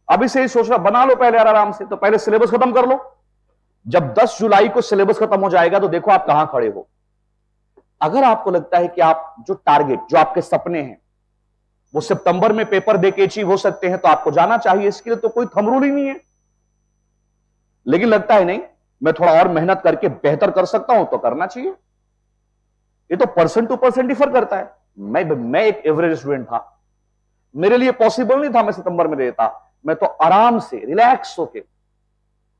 अभी से ही सोच रहा, बना लो पहले आराम से, तो पहले सिलेबस खत्म कर लो। जब 10 जुलाई को सिलेबस खत्म हो जाएगा तो देखो आप कहां खड़े हो। अगर आपको लगता है कि आप जो टारगेट, जो आपके सपने हैं वो सितंबर में पेपर देके अचीव हो सकते हैं, तो आपको जाना चाहिए। इसके लिए तो कोई थंब रूल ही नहीं है। लेकिन लगता है नहीं, मैं थोड़ा और मेहनत करके बेहतर कर सकता हूं, तो करना चाहिए। ये तो पर्सन टू पर्सन डिफर करता है। मैं एक एवरेज स्टूडेंट था, मेरे लिए पॉसिबल नहीं था मैं सितंबर में देता। मैं तो आराम से रिलैक्स होके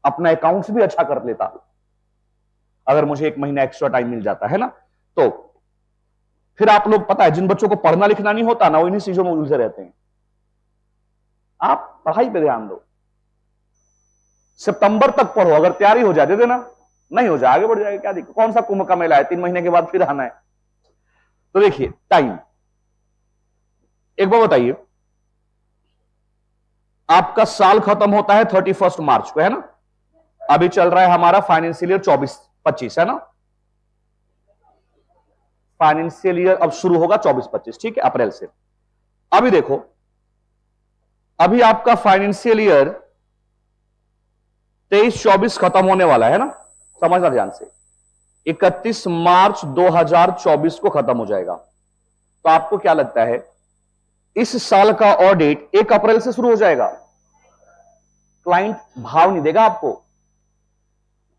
अपना अकाउंट्स भी अच्छा कर लेता अगर मुझे 1 महीना एक्स्ट्रा टाइम मिल जाता है ना। तो फिर आप लोग, पता है जिन बच्चों को पढ़ना लिखना नहीं होता ना, वो इन्हीं चीजों में उलझे रहते हैं। आप पढ़ाई पे ध्यान दो, सितंबर तक पढ़ो। अगर तैयारी हो जाए दे देना, नहीं हो जाए आगे बढ़ जाएगा, क्या दिक्कत। कौन सा कुंभ का मेला है, 3 महीने के बाद फिर आना है। तो देखिए टाइम, एक बार बताइए, आपका साल खत्म होता है 31 मार्च को, है ना। अभी चल रहा है हमारा फाइनेंशियल ईयर 24-25 है ना, फाइनेंशियल ईयर अब शुरू होगा 24-25, ठीक है, अप्रैल से। अभी देखो, अभी आपका फाइनेंशियल ईयर 23-24 खत्म होने वाला है ना, समझना ध्यान से, 31 मार्च 2024 को खत्म हो जाएगा। तो आपको क्या लगता है इस साल का ऑडिट 1 अप्रैल से शुरू हो जाएगा? क्लाइंट भाव नहीं देगा आपको।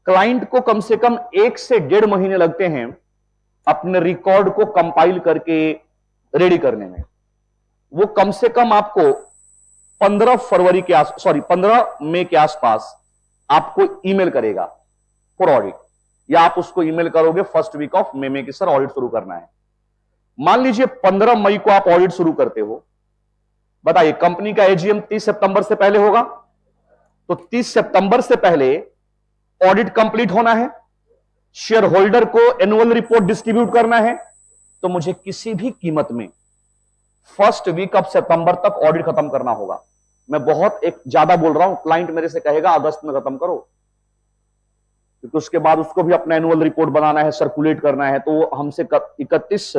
क्लाइंट को कम से कम 1 से 1.5 महीने लगते हैं अपने रिकॉर्ड को कंपाइल करके रेडी करने में। वो कम से कम आपको 15 मई के आसपास आपको ईमेल करेगा फॉर ऑडिट, या आप उसको ईमेल करोगे फर्स्ट वीक ऑफ मई में कि सर ऑडिट शुरू करना है। मान लीजिए 15 मई को आप ऑडिट शुरू करते हो, बताइए कंपनी का एजीएम 30 सितंबर से पहले होगा, तो 30 सितंबर से पहले ऑडिट कंप्लीट होना है, शेयर होल्डर को एनुअल रिपोर्ट डिस्ट्रीब्यूट करना है, तो मुझे किसी भी कीमत में फर्स्ट वीक ऑफ सितंबर तक ऑडिट खत्म करना होगा। मैं बहुत एक ज्यादा बोल रहा हूं, क्लाइंट मेरे से कहेगा अगस्त में खत्म करो, क्योंकि उसके बाद उसको भी अपना एनुअल रिपोर्ट बनाना है, सर्कुलेट करना है, तो वो हमसे 31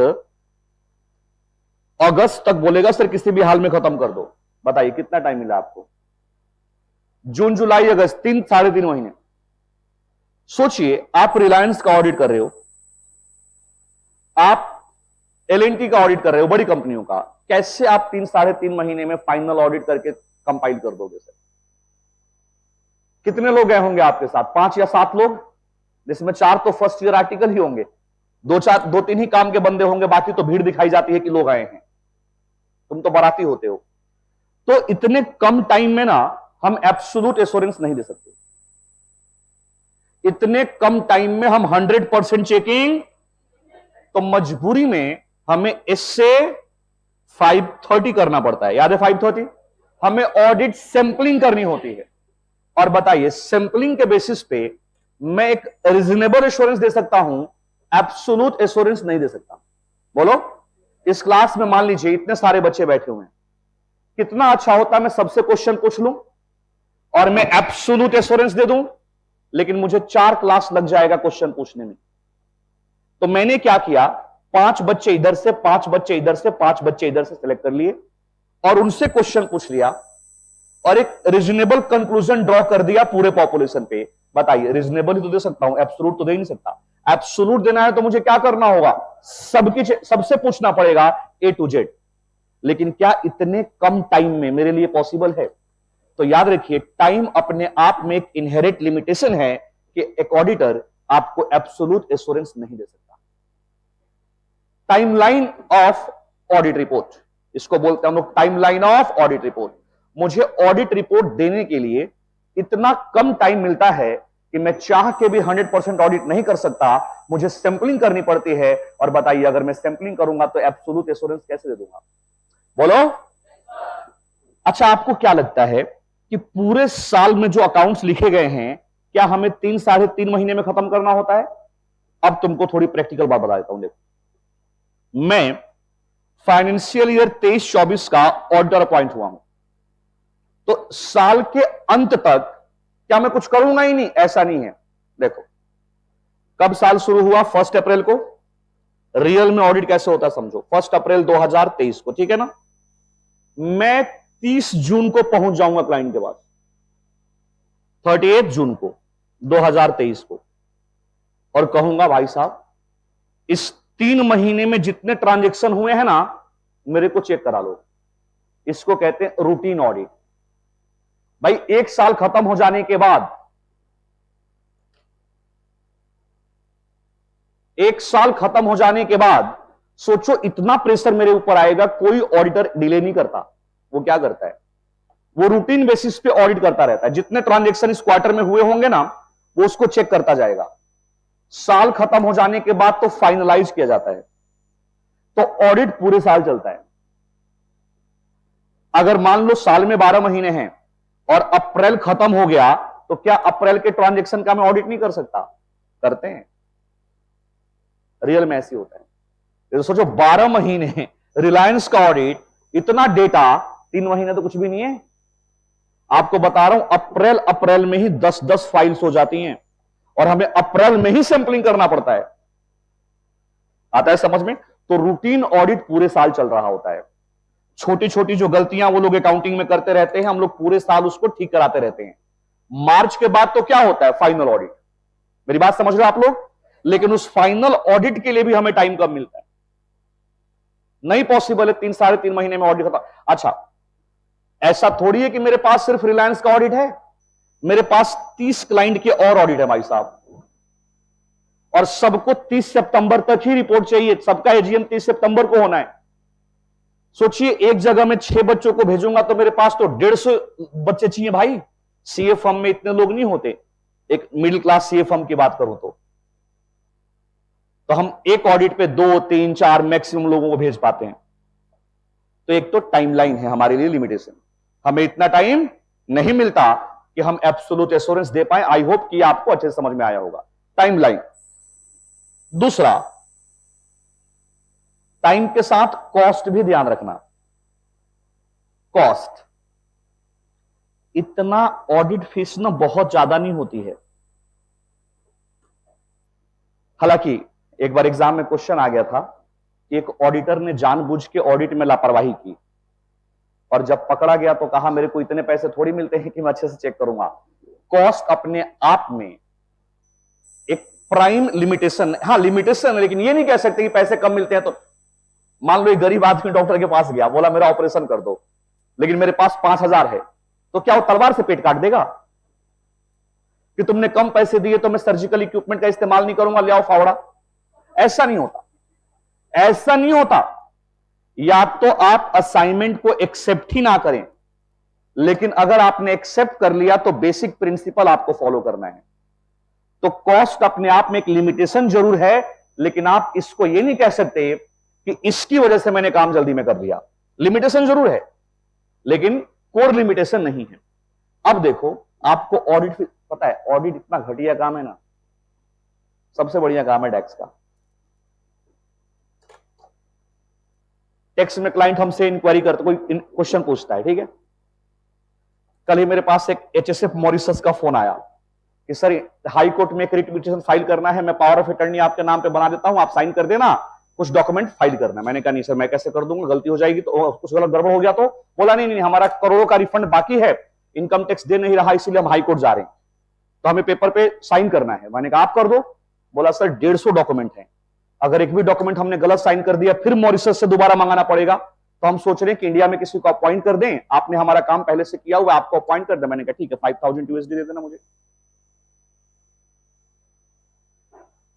अगस्त तक बोलेगा सर किसी भी हाल में खत्म कर दो। बताइए कितना टाइम मिला आपको? जून जुलाई अगस्त 3-3.5 महीने। सोचिए आप रिलायंस का ऑडिट कर रहे हो, आप एल&टी का ऑडिट कर रहे हो, बड़ी कंपनियों का, कैसे आप 3-3.5 महीने में फाइनल ऑडिट करके कंपाइल कर दोगे सर? कितने लोग गए होंगे आपके साथ? 5 या 7 लोग, जिसमें 4 तो फर्स्ट ईयर आर्टिकल ही होंगे, 2-3 ही काम के बंदे होंगे, बाकी तो भीड़ दिखाई जाती है कि लोग आए हैं, तुम तो बाराती होते हो। तो इतने कम टाइम में ना हम एब्सोल्यूट एश्योरेंस नहीं दे सकते। इतने कम टाइम में हम 100% चेकिंग, तो मजबूरी में हमें इससे 530 करना पड़ता है। याद है 530? हमें ऑडिट सैंपलिंग करनी होती है। और बताइए सैंपलिंग के बेसिस पे मैं एक रीजनेबल एश्योरेंस दे सकता हूं, एब्सोल्यूट एश्योरेंस नहीं दे सकता। बोलो, इस क्लास में मान लीजिए इतने सारे बच्चे बैठे हुए हैं, कितना अच्छा होता मैं सबसे क्वेश्चन पूछ लूं और मैं एब्सोल्यूट एश्योरेंस दे दूं, लेकिन मुझे 4 क्लास लग जाएगा क्वेश्चन पूछने में। तो मैंने क्या किया, 5 बच्चे इधर से, 5 बच्चे इधर से, 5 बच्चे इधर से सिलेक्ट कर लिए और उनसे क्वेश्चन पूछ लिया और एक रीजनेबल कंक्लूजन ड्रॉ कर दिया पूरे पॉपुलेशन पे। बताइए रीजनेबल ही तो दे सकता हूं, एब्सोल्यूट तो दे ही नहीं सकता। एब्सोल्यूट देना है तो मुझे क्या करना होगा, सबसे पूछना पड़ेगा A to Z। लेकिन क्या इतने कम टाइम में मेरे लिए पॉसिबल है? तो याद रखिए टाइम अपने आप में एक इनहेरेंट लिमिटेशन है कि एक ऑडिटर आपको एब्सोल्यूट एश्योरेंस नहीं दे सकता। टाइमलाइन ऑफ ऑडिट रिपोर्ट, इसको बोलते हैं हम लोग टाइमलाइन ऑफ ऑडिट रिपोर्ट। मुझे ऑडिट रिपोर्ट देने के लिए इतना कम टाइम मिलता है कि मैं चाह के भी 100% ऑडिट नहीं कर सकता, मुझे सैंपलिंग करनी पड़ती है। और बताइए अगर मैं सैंपलिंग करूंगा तो एब्सोल्यूट एश्योरेंस कैसे दे दूंगा? बोलो। अच्छा, आपको क्या लगता है कि पूरे साल में जो अकाउंट्स लिखे गए हैं क्या हमें 3-3.5 महीने में खत्म करना होता है? अब तुमको थोड़ी प्रैक्टिकल बात बता देता हूं। देखो, मैं फाइनेंशियल ईयर 23-24 का ऑडिटर अपॉइंट हुआ हूं, तो साल के अंत तक क्या मैं कुछ करूंगा ही नहीं? ऐसा नहीं है। देखो, कब साल शुरू हुआ? 1 अप्रैल को। रियल में ऑडिट कैसे होता है समझो, 1 अप्रैल 2023 को, ठीक है ना। मैं 30 जून को पहुंच जाऊंगा क्लाइंट के पास, 38 जून को 2023 को, और कहूंगा भाई साहब इस 3 महीने में जितने ट्रांजैक्शन हुए हैं ना मेरे को चेक करा लो। इसको कहते हैं रूटीन ऑडिट। भाई 1 साल खत्म हो जाने के बाद, 1 साल खत्म हो जाने के बाद सोचो इतना प्रेशर मेरे ऊपर आएगा। कोई ऑडिटर डिले नहीं करता। वो क्या करता है, वो रूटीन बेसिस पे ऑडिट करता रहता है। जितने ट्रांजैक्शन इस क्वार्टर में हुए होंगे ना वो उसको चेक करता जाएगा। साल खत्म हो जाने के बाद तो फाइनलाइज किया जाता है। तो ऑडिट पूरे साल चलता है। अगर मान लो साल में 12 महीने हैं और अप्रैल खत्म हो गया तो क्या अप्रैल के ट्रांजैक्शन का मैं ऑडिट नहीं कर सकता? करते हैं। रियल में ऐसी होता है। तो सोचो 12 महीने रिलायंस का ऑडिट, इतना डेटा, 3 महीने तो कुछ भी नहीं है। आपको बता रहा हूं, अप्रैल में ही 10-10 फाइल्स हो जाती हैं और हमें अप्रैल में ही सैंपलिंग करना पड़ता है। आता है समझ में? तो रूटीन ऑडिट पूरे साल चल रहा होता है। छोटी छोटी जो गलतियां वो लोग अकाउंटिंग में करते रहते हैं, हम लोग पूरे साल उसको ठीक कराते रहते हैं। मार्च के बाद तो क्या होता है? Final audit. मेरी बात समझ रहे हो आप लोग? लेकिन उस फाइनल ऑडिट के लिए भी हमें टाइम कब मिलता है? नहीं पॉसिबल है 3-3.5 महीने में ऑडिट खत्म। अच्छा, ऐसा थोड़ी है कि मेरे पास सिर्फ रिलायंस का ऑडिट है, मेरे पास 30 क्लाइंट के और ऑडिट है भाई साहब, और सबको 30 सितंबर तक ही रिपोर्ट चाहिए। सबका एजीएम 30 सितंबर को होना है। सोचिए, एक जगह में 6 बच्चों को भेजूंगा तो मेरे पास तो 150 बच्चे चाहिए भाई। सीए फर्म में इतने लोग नहीं होते, एक मिडिल क्लास सीए फर्म की बात करूं तो हम एक ऑडिट पे 2, 3, 4 मैक्सिमम लोगों को भेज पाते हैं। तो एक तो टाइमलाइन है हमारे लिए लिमिटेशन, हमें इतना टाइम नहीं मिलता कि हम एब्सोल्यूट एश्योरेंस दे पाए। आई होप कि आपको अच्छे से समझ में आया होगा टाइमलाइन। दूसरा, टाइम के साथ कॉस्ट भी ध्यान रखना। कॉस्ट, इतना ऑडिट फीस ना बहुत ज्यादा नहीं होती है। हालांकि एक बार एग्जाम में क्वेश्चन आ गया था कि एक ऑडिटर ने जानबूझ के ऑडिट में लापरवाही की, और जब पकड़ा गया तो कहा मेरे को इतने पैसे थोड़ी मिलते हैं कि मैं अच्छे से चेक करूंगा। कॉस्ट अपने आप में एक प्राइम लिमिटेशन, हाँ लिमिटेशन, लेकिन ये नहीं कह सकते कि पैसे कम मिलते हैं। तो मान लो एक गरीब आदमी डॉक्टर के पास गया, बोला मेरा ऑपरेशन कर दो, लेकिन मेरे पास 5,000 है, तो क्या वो तलवार से पेट काट देगा कि तुमने कम पैसे दिए तो मैं सर्जिकल इक्विपमेंट का इस्तेमाल नहीं करूंगा, ले आओ फावड़ा? ऐसा नहीं होता, ऐसा नहीं होता। या तो आप असाइनमेंट को एक्सेप्ट ही ना करें, लेकिन अगर आपने एक्सेप्ट कर लिया तो बेसिक प्रिंसिपल आपको फॉलो करना है। तो कॉस्ट अपने आप में एक लिमिटेशन जरूर है, लेकिन आप इसको यह नहीं कह सकते कि इसकी वजह से मैंने काम जल्दी में कर दिया। लिमिटेशन जरूर है, लेकिन कोर लिमिटेशन नहीं है। अब देखो, आपको ऑडिट पता है, ऑडिट इतना घटिया काम है ना, सबसे बढ़िया काम है टैक्स का। टैक्स में क्लाइंट हमसे इंक्वायरी करता, कोई क्वेश्चन पूछता है, ठीक है। कल ही मेरे पास एक एचएसएफ मॉरिशस का फोन आया कि सर हाई कोर्ट में एक रिट पिटीशन फाइल करना है, मैं पावर ऑफ अटर्नी आपके नाम पे बना देता हूं, आप साइन कर देना, कुछ डॉक्यूमेंट फाइल करना है। मैंने कहा नहीं सर, मैं कैसे कर दूंगा, गलती हो जाएगी तो, कुछ गलत गड़बड़ हो गया तो। बोला नहीं नहीं, हमारा करोड़ों का रिफंड बाकी है, इनकम टैक्स दे नहीं रहा, इसीलिए हम हाई कोर्ट जा रहे हैं, तो हमें पेपर पे साइन करना है। मैंने कहा आप कर दो। बोला सर 150 डॉक्यूमेंट है, अगर एक भी डॉक्यूमेंट हमने गलत साइन कर दिया फिर मॉरिशस से दोबारा मंगाना पड़ेगा, तो हम सोच रहे हैं कि इंडिया में किसी को अपॉइंट कर दें, आपने हमारा काम पहले से किया हुआ, आपको अपॉइंट कर दें। मैंने कहा ठीक है, 5,000 यूएसडी दे देना मुझे।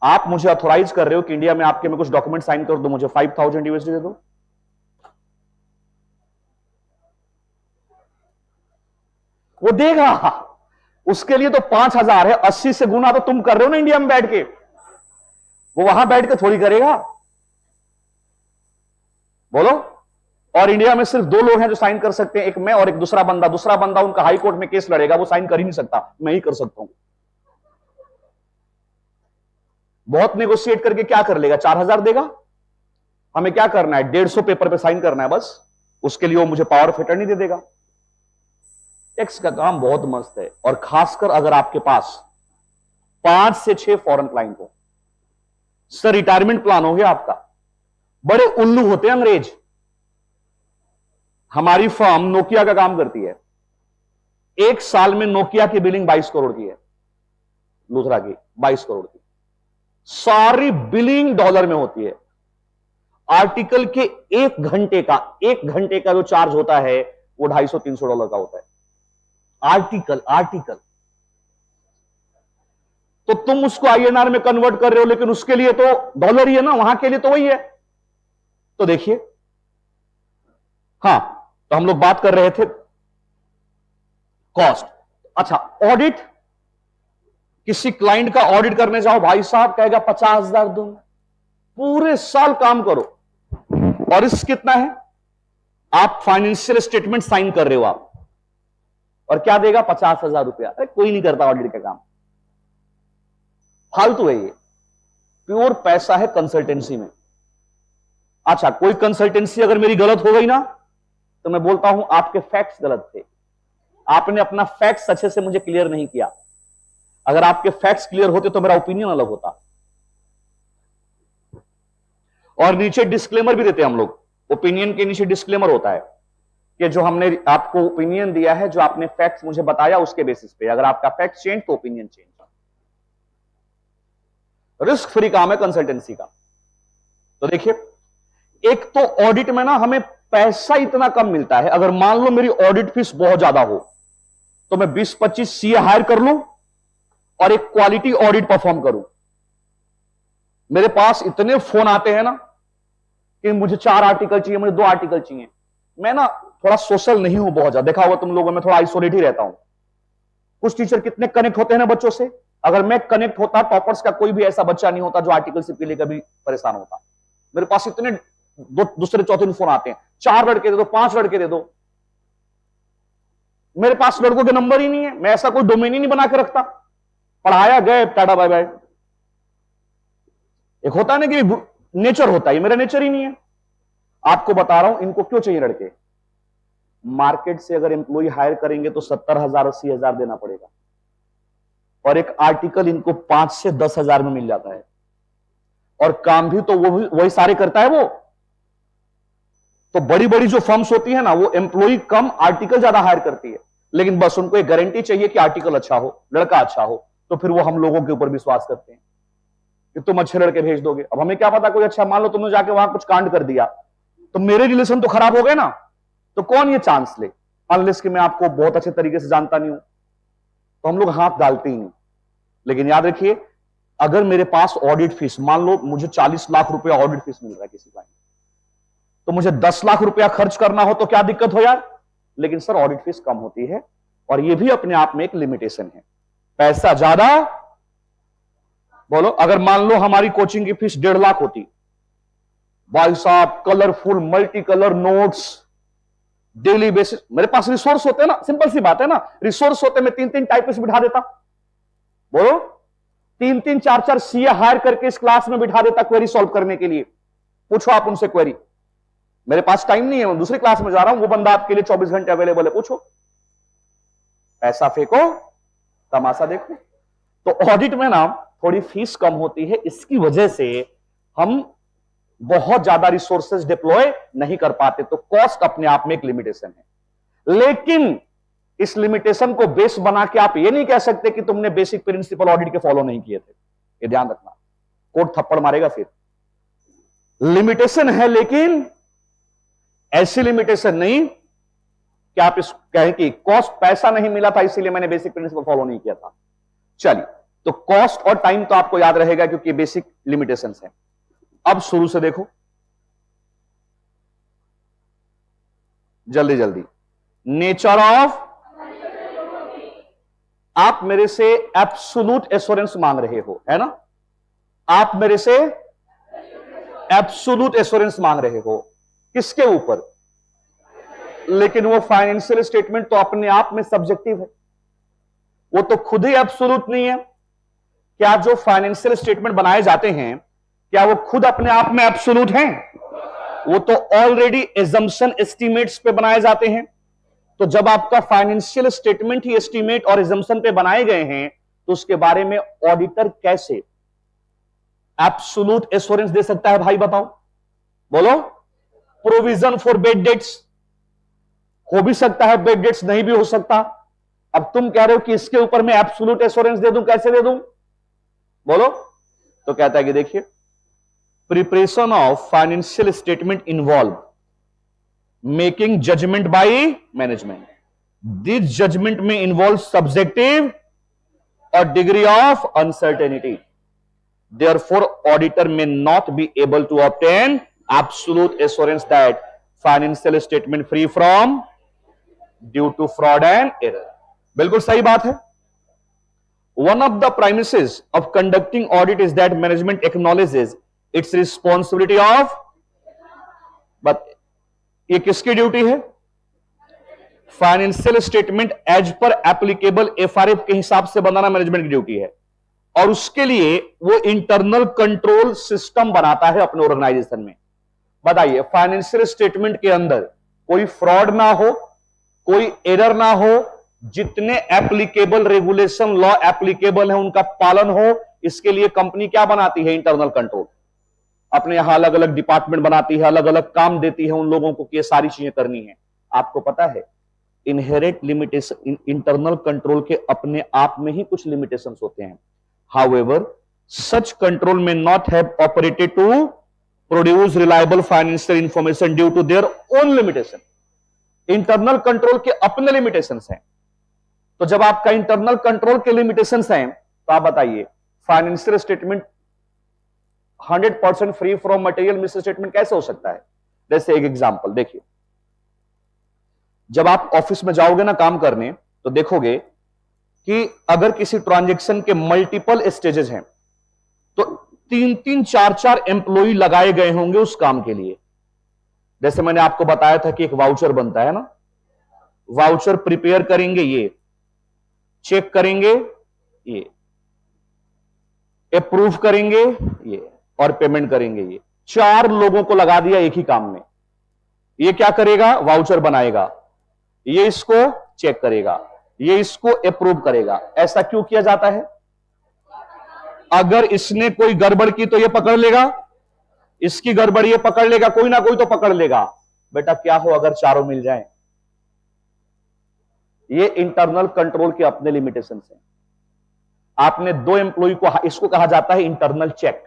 आप मुझे ऑथोराइज कर रहे हो कि इंडिया में आपके में कुछ डॉक्यूमेंट साइन कर दो, मुझे 5,000 यूएसडी दे दो। वो देगा, उसके लिए तो 5,000 है, 80 से गुना तो तुम कर रहे हो ना इंडिया में बैठ के, वो वहां बैठ के थोड़ी करेगा, बोलो। और इंडिया में सिर्फ 2 लोग हैं जो साइन कर सकते हैं, एक मैं और एक दूसरा बंदा उनका हाई कोर्ट में केस लड़ेगा, वो साइन कर ही नहीं सकता, मैं ही कर सकता हूं। बहुत नेगोशिएट करके क्या कर लेगा, 4,000 देगा। हमें क्या करना है, 150 पेपर पे साइन करना है बस, उसके लिए वो मुझे पावर ऑफ अटर्नी दे देगा। टैक्स का काम बहुत मस्त है, और खासकर अगर आपके पास 5 से 6 फॉरेन क्लाइंट हो। सर रिटायरमेंट प्लान हो गया आपका, बड़े उल्लू होते हैं अंग्रेज। हमारी फर्म नोकिया का काम करती है, एक साल में नोकिया की बिलिंग 22 करोड़ की है, लूथरा की 22 करोड़ की, सारी बिलिंग डॉलर में होती है। आर्टिकल के 1 घंटे का जो चार्ज होता है वो $250-300 का होता है। आर्टिकल तो तुम उसको आईएनआर में कन्वर्ट कर रहे हो, लेकिन उसके लिए तो डॉलर ही है ना, वहां के लिए तो वही है। तो देखिए, हां, तो हम लोग बात कर रहे थे कॉस्ट। अच्छा, ऑडिट, किसी क्लाइंट का ऑडिट करने जाओ, भाई साहब कहेगा 50,000 दूंगा, पूरे साल काम करो, और रिस्क कितना है, आप फाइनेंशियल स्टेटमेंट साइन कर रहे हो आप, और क्या देगा, 50,000 रुपया। अरे कोई नहीं करता ऑडिट का काम, फालतू है ये, प्योर पैसा है कंसल्टेंसी में। अच्छा, कोई कंसल्टेंसी अगर मेरी गलत हो गई ना, तो मैं बोलता हूं आपके फैक्ट्स गलत थे, आपने अपना फैक्ट्स अच्छे से मुझे क्लियर नहीं किया। अगर आपके फैक्ट्स क्लियर होते तो मेरा ओपिनियन अलग होता। और नीचे डिस्क्लेमर भी देते हैं हम लोग, ओपिनियन के नीचे डिस्क्लेमर होता है कि जो हमने आपको ओपिनियन दिया है, जो आपने फैक्ट्स मुझे बताया उसके बेसिस पे, अगर आपका फैक्ट चेंज तो ओपिनियन चेंज। रिस्क फ्री काम है कंसल्टेंसी का। तो देखिए, एक तो ऑडिट में ना हमें पैसा इतना कम मिलता है। अगर मान लो मेरी ऑडिट फीस बहुत ज्यादा हो तो मैं 20-25 सीए हायर कर लूं और एक क्वालिटी ऑडिट परफॉर्म करूं। मेरे पास इतने फोन आते हैं ना कि मुझे 4 आर्टिकल चाहिए, मुझे 2 आर्टिकल चाहिए। मैं ना थोड़ा सोशल नहीं हूं बहुत ज्यादा, देखा होगा तुम लोगों में, थोड़ा आइसोलेट ही रहता हूं। कुछ टीचर कितने कनेक्ट होते हैं ना बच्चों से, अगर मैं कनेक्ट होता, टॉपर्स का कोई भी ऐसा बच्चा नहीं होता जो आर्टिकलशिप के लिए कभी परेशान होता। मेरे पास इतने दूसरे चौथे फोन आते हैं, 4 लड़के दे दो, 5 लड़के दे दो। मेरे पास लड़कों के नंबर ही नहीं है, मैं ऐसा कोई डोमेन ही नहीं बना के रखता। पढ़ाया गए, टाटा बाय बाय। एक होता है ना कि नेचर होता है, मेरा नेचर ही नहीं है। आपको बता रहा हूं इनको क्यों चाहिए लड़के। मार्केट से अगर एम्प्लॉय हायर करेंगे तो 70,000 80,000 देना पड़ेगा, और एक आर्टिकल इनको 5 से 10,000 में मिल जाता है, और काम भी तो वही सारे करता है वो। तो बड़ी बड़ी जो फर्म्स होती है ना, वो एम्प्लॉय कम आर्टिकल ज्यादा हायर करती है, लेकिन बस उनको एक गारंटी चाहिए कि आर्टिकल अच्छा हो, लड़का अच्छा हो, तो फिर वो हम लोगों के ऊपर विश्वास करते हैं कि तुम अच्छे लड़के भेज दोगे। अब हमें क्या पता कोई अच्छा, मान लो तुमने जाके वहां कुछ कांड कर दिया तो मेरे रिलेशन तो खराब हो गए ना, तो कौन ये चांस ले, अनलेस कि मैं आपको बहुत अच्छे तरीके से जानता नहीं हूं, तो हम लोग हाथ डालते ही नहीं। लेकिन याद रखिए, अगर मेरे पास ऑडिट फीस, मान लो मुझे 40 लाख रुपया ऑडिट फीस मिल रहा है किसी क्लाइंट, तो मुझे 10 लाख रुपया खर्च करना हो तो क्या दिक्कत हो यार। लेकिन सर ऑडिट फीस कम होती है, और यह भी अपने आप में एक लिमिटेशन है। पैसा ज्यादा, बोलो, अगर मान लो हमारी कोचिंग की फीस 1.5 लाख होती, भाई साहब colourful multi colour notes daily basis, मेरे पास रिसोर्स होते हैं ना, सिंपल सी बात है ना, रिसोर्स होते, मैं 3-3 टाइपिस्ट बिठा देता। बोलो, 3-3 4-4 सीए हायर करके इस क्लास में बिठा देता क्वेरी सॉल्व करने के लिए। पूछो आप उनसे क्वेरी, मेरे पास टाइम नहीं है, मैं दूसरी क्लास में जा रहा हूं, वो बंदा आपके लिए 24 घंटे अवेलेबल है, पूछो। पैसा फेंको, तमाशा देखो। तो ऑडिट में ना थोड़ी फीस कम होती है, इसकी वजह से हम बहुत ज्यादा रिसोर्सेज डिप्लॉय नहीं कर पाते, तो कॉस्ट अपने आप में एक लिमिटेशन है। लेकिन इस लिमिटेशन को बेस बना के आप ये नहीं कह सकते कि तुमने बेसिक प्रिंसिपल ऑडिट के फॉलो नहीं किए थे। ये ध्यान रखना, कोर्ट थप्पड़ मारेगा फिर। लिमिटेशन है, लेकिन ऐसी लिमिटेशन नहीं कि आप इस कहें कि कॉस्ट, पैसा नहीं मिला था इसीलिए मैंने बेसिक प्रिंसिपल फॉलो नहीं किया था। चलिए, तो कॉस्ट और टाइम तो आपको याद रहेगा क्योंकि बेसिक लिमिटेशंस है। अब शुरू से देखो, जल्दी जल्दी। नेचर ऑफ, आप मेरे से एब्सोल्यूट एश्योरेंस मांग रहे हो, है ना। आप मेरे से एब्सोल्यूट एश्योरेंस मांग रहे हो, किसके ऊपर। लेकिन वो फाइनेंशियल स्टेटमेंट तो अपने आप में सब्जेक्टिव है, वो तो खुद ही एब्सोल्यूट नहीं है। क्या जो फाइनेंशियल स्टेटमेंट बनाए जाते हैं, क्या वो खुद अपने आप में एब्सोल्यूट हैं। वो तो ऑलरेडी एजम्पशन एस्टीमेट्स पे बनाए जाते हैं। तो जब आपका फाइनेंशियल स्टेटमेंट ही एस्टीमेट और एजम्पशन पे बनाए गए हैं, तो उसके बारे में ऑडिटर कैसे एब्सोल्यूट एश्योरेंस दे सकता है भाई, बताओ। बोलो, प्रोविजन फॉर बेड डेट्स हो भी सकता है, बेड डेट्स नहीं भी हो सकता। अब तुम कह रहे हो कि इसके ऊपर मैं एब्सोल्यूट एश्योरेंस दे दूं, कैसे दे दूं, बोलो। तो कहता है कि देखिए, preparation of financial statement involve making judgement by management. This judgement में इन्वॉल्व सब्जेक्टिव और degree of uncertainty. Therefore, auditor may not be able to obtain absolute assurance that financial statement free from due to fraud and error. बिल्कुल सही बात है। One of the premises of conducting audit is that management acknowledges its responsibility of, but ये किसकी duty है। Financial statement as per applicable FRF के हिसाब से बनाना मैनेजमेंट की ड्यूटी है, और उसके लिए वो इंटरनल कंट्रोल सिस्टम बनाता है अपने ऑर्गेनाइजेशन में। बताइए, फाइनेंशियल स्टेटमेंट के अंदर कोई फ्रॉड ना हो, कोई एरर ना हो, जितने एप्लीकेबल रेगुलेशन लॉ एप्लीकेबल है उनका पालन हो, इसके लिए कंपनी क्या बनाती है? Internal control. अपने यहां अलग अलग डिपार्टमेंट बनाती है, अलग अलग काम देती है उन लोगों को कि ये सारी चीजें करनी है। आपको पता है इनहेरेंट लिमिटेशन इंटरनल कंट्रोल के अपने आप में ही कुछ लिमिटेशंस होते हैं। However such control may not have operated to produce reliable financial information due to their own limitation. Internal control के अपने लिमिटेशंस हैं। तो जब आपका इंटरनल कंट्रोल के लिमिटेशंस हैं तो आप बताइए financial statement 100% free from material miss statement कैसे हो सकता है? जैसे एक एग्जांपल देखिए, जब आप ऑफिस में जाओगे ना काम करने तो देखोगे कि अगर किसी ट्रांजैक्शन के मल्टीपल स्टेजेस हैं तो 3-3, 4-4 एम्प्लॉय लगाए गए होंगे उस काम के लिए। जैसे मैंने आपको बताया था कि एक वाउचर बनता है ना, वाउचर प्रिपेयर करेंगे ये, चेक करेंगे ये, अप्रूव करेंगे ये, और पेमेंट करेंगे ये। 4 लोगों को लगा दिया एक ही काम में। ये क्या करेगा? वाउचर बनाएगा, ये इसको चेक करेगा, ये इसको अप्रूव करेगा। ऐसा क्यों किया जाता है? अगर इसने कोई गड़बड़ की तो ये पकड़ लेगा, इसकी गड़बड़ ये पकड़ लेगा, कोई ना कोई तो पकड़ लेगा। बेटा क्या हो अगर चारों मिल जाएं? ये इंटरनल कंट्रोल के अपने लिमिटेशंस हैं। आपने 2 एम्प्लॉय को, इसको कहा जाता है इंटरनल चेक।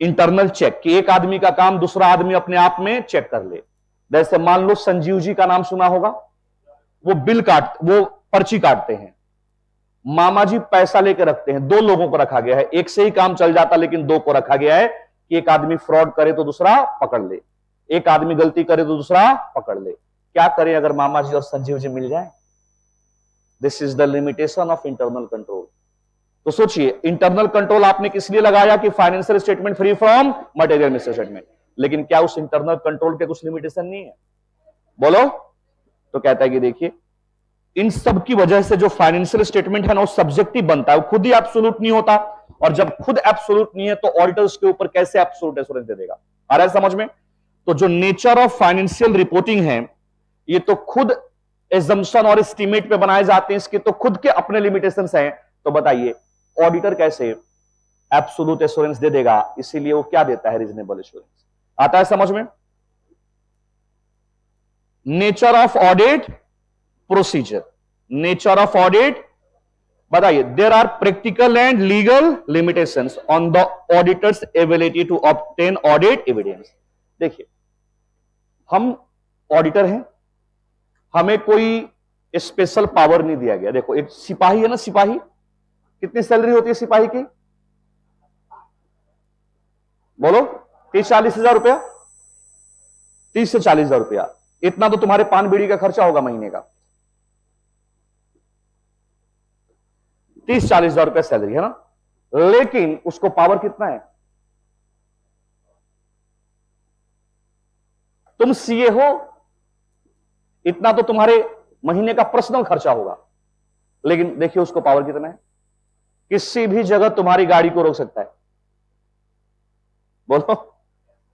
इंटरनल चेक कि एक आदमी का काम दूसरा आदमी अपने आप में चेक कर ले। जैसे मान लो संजीव जी का नाम सुना होगा, वो पर्ची काटते हैं। मामा जी पैसा लेके रखते हैं। 2 लोगों को रखा गया है, एक से ही काम चल जाता लेकिन 2 को रखा गया है कि एक आदमी फ्रॉड करे तो दूसरा पकड़ ले, एक आदमी गलती करे तो दूसरा पकड़ ले। क्या करें अगर मामा जी और संजीव जी मिल जाए? This is the limitation of internal control. तो सोचिए इंटरनल कंट्रोल आपने किस लिए लगाया कि financial statement free from material miss statement, लेकिन क्या उस इंटरनल कंट्रोल के कुछ लिमिटेशन नहीं है? बोलो। तो कहता है कि देखिए इन सब की वजह से जो फाइनेंशियल स्टेटमेंट है ना वो सब्जेक्टिव बनता है, वो खुद ही एब्सोल्यूट नहीं होता। और जब खुद एब्सोल्यूट नहीं है तो ऑडिटर्स के ऊपर कैसे एब्सोल्यूट एश्योरेंस दे देगा? आ रहा है समझ में? तो जो नेचर ऑफ फाइनेंशियल रिपोर्टिंग है ये तो खुद एजम्पशन और एस्टीमेट पे बनाए जाते हैं, इसके तो खुद के अपने लिमिटेशंस हैं। तो बताइए ऑडिटर कैसे एब्सोल्यूट एश्योरेंस दे देगा? इसीलिए वो क्या देता है? Reasonable assurance. आता है समझ में? Nature of audit procedure, nature of audit बताइए। There are practical and legal limitations on the auditor's ability to obtain audit evidence. देखिए हम ऑडिटर हैं, हमें कोई स्पेशल पावर नहीं दिया गया। देखो एक सिपाही है ना, सिपाही कितनी सैलरी होती है सिपाही की? बोलो 30-40 हजार रुपया, 30 से 40 हजार रुपया। इतना तो तुम्हारे पान बीड़ी का खर्चा होगा महीने का। 30-40 हजार रुपया सैलरी है ना, लेकिन उसको पावर कितना है? तुम सीए हो, इतना तो तुम्हारे महीने का पर्सनल खर्चा होगा, लेकिन देखिए उसको पावर कितना है? किसी भी जगह तुम्हारी गाड़ी को रोक सकता है। बोलो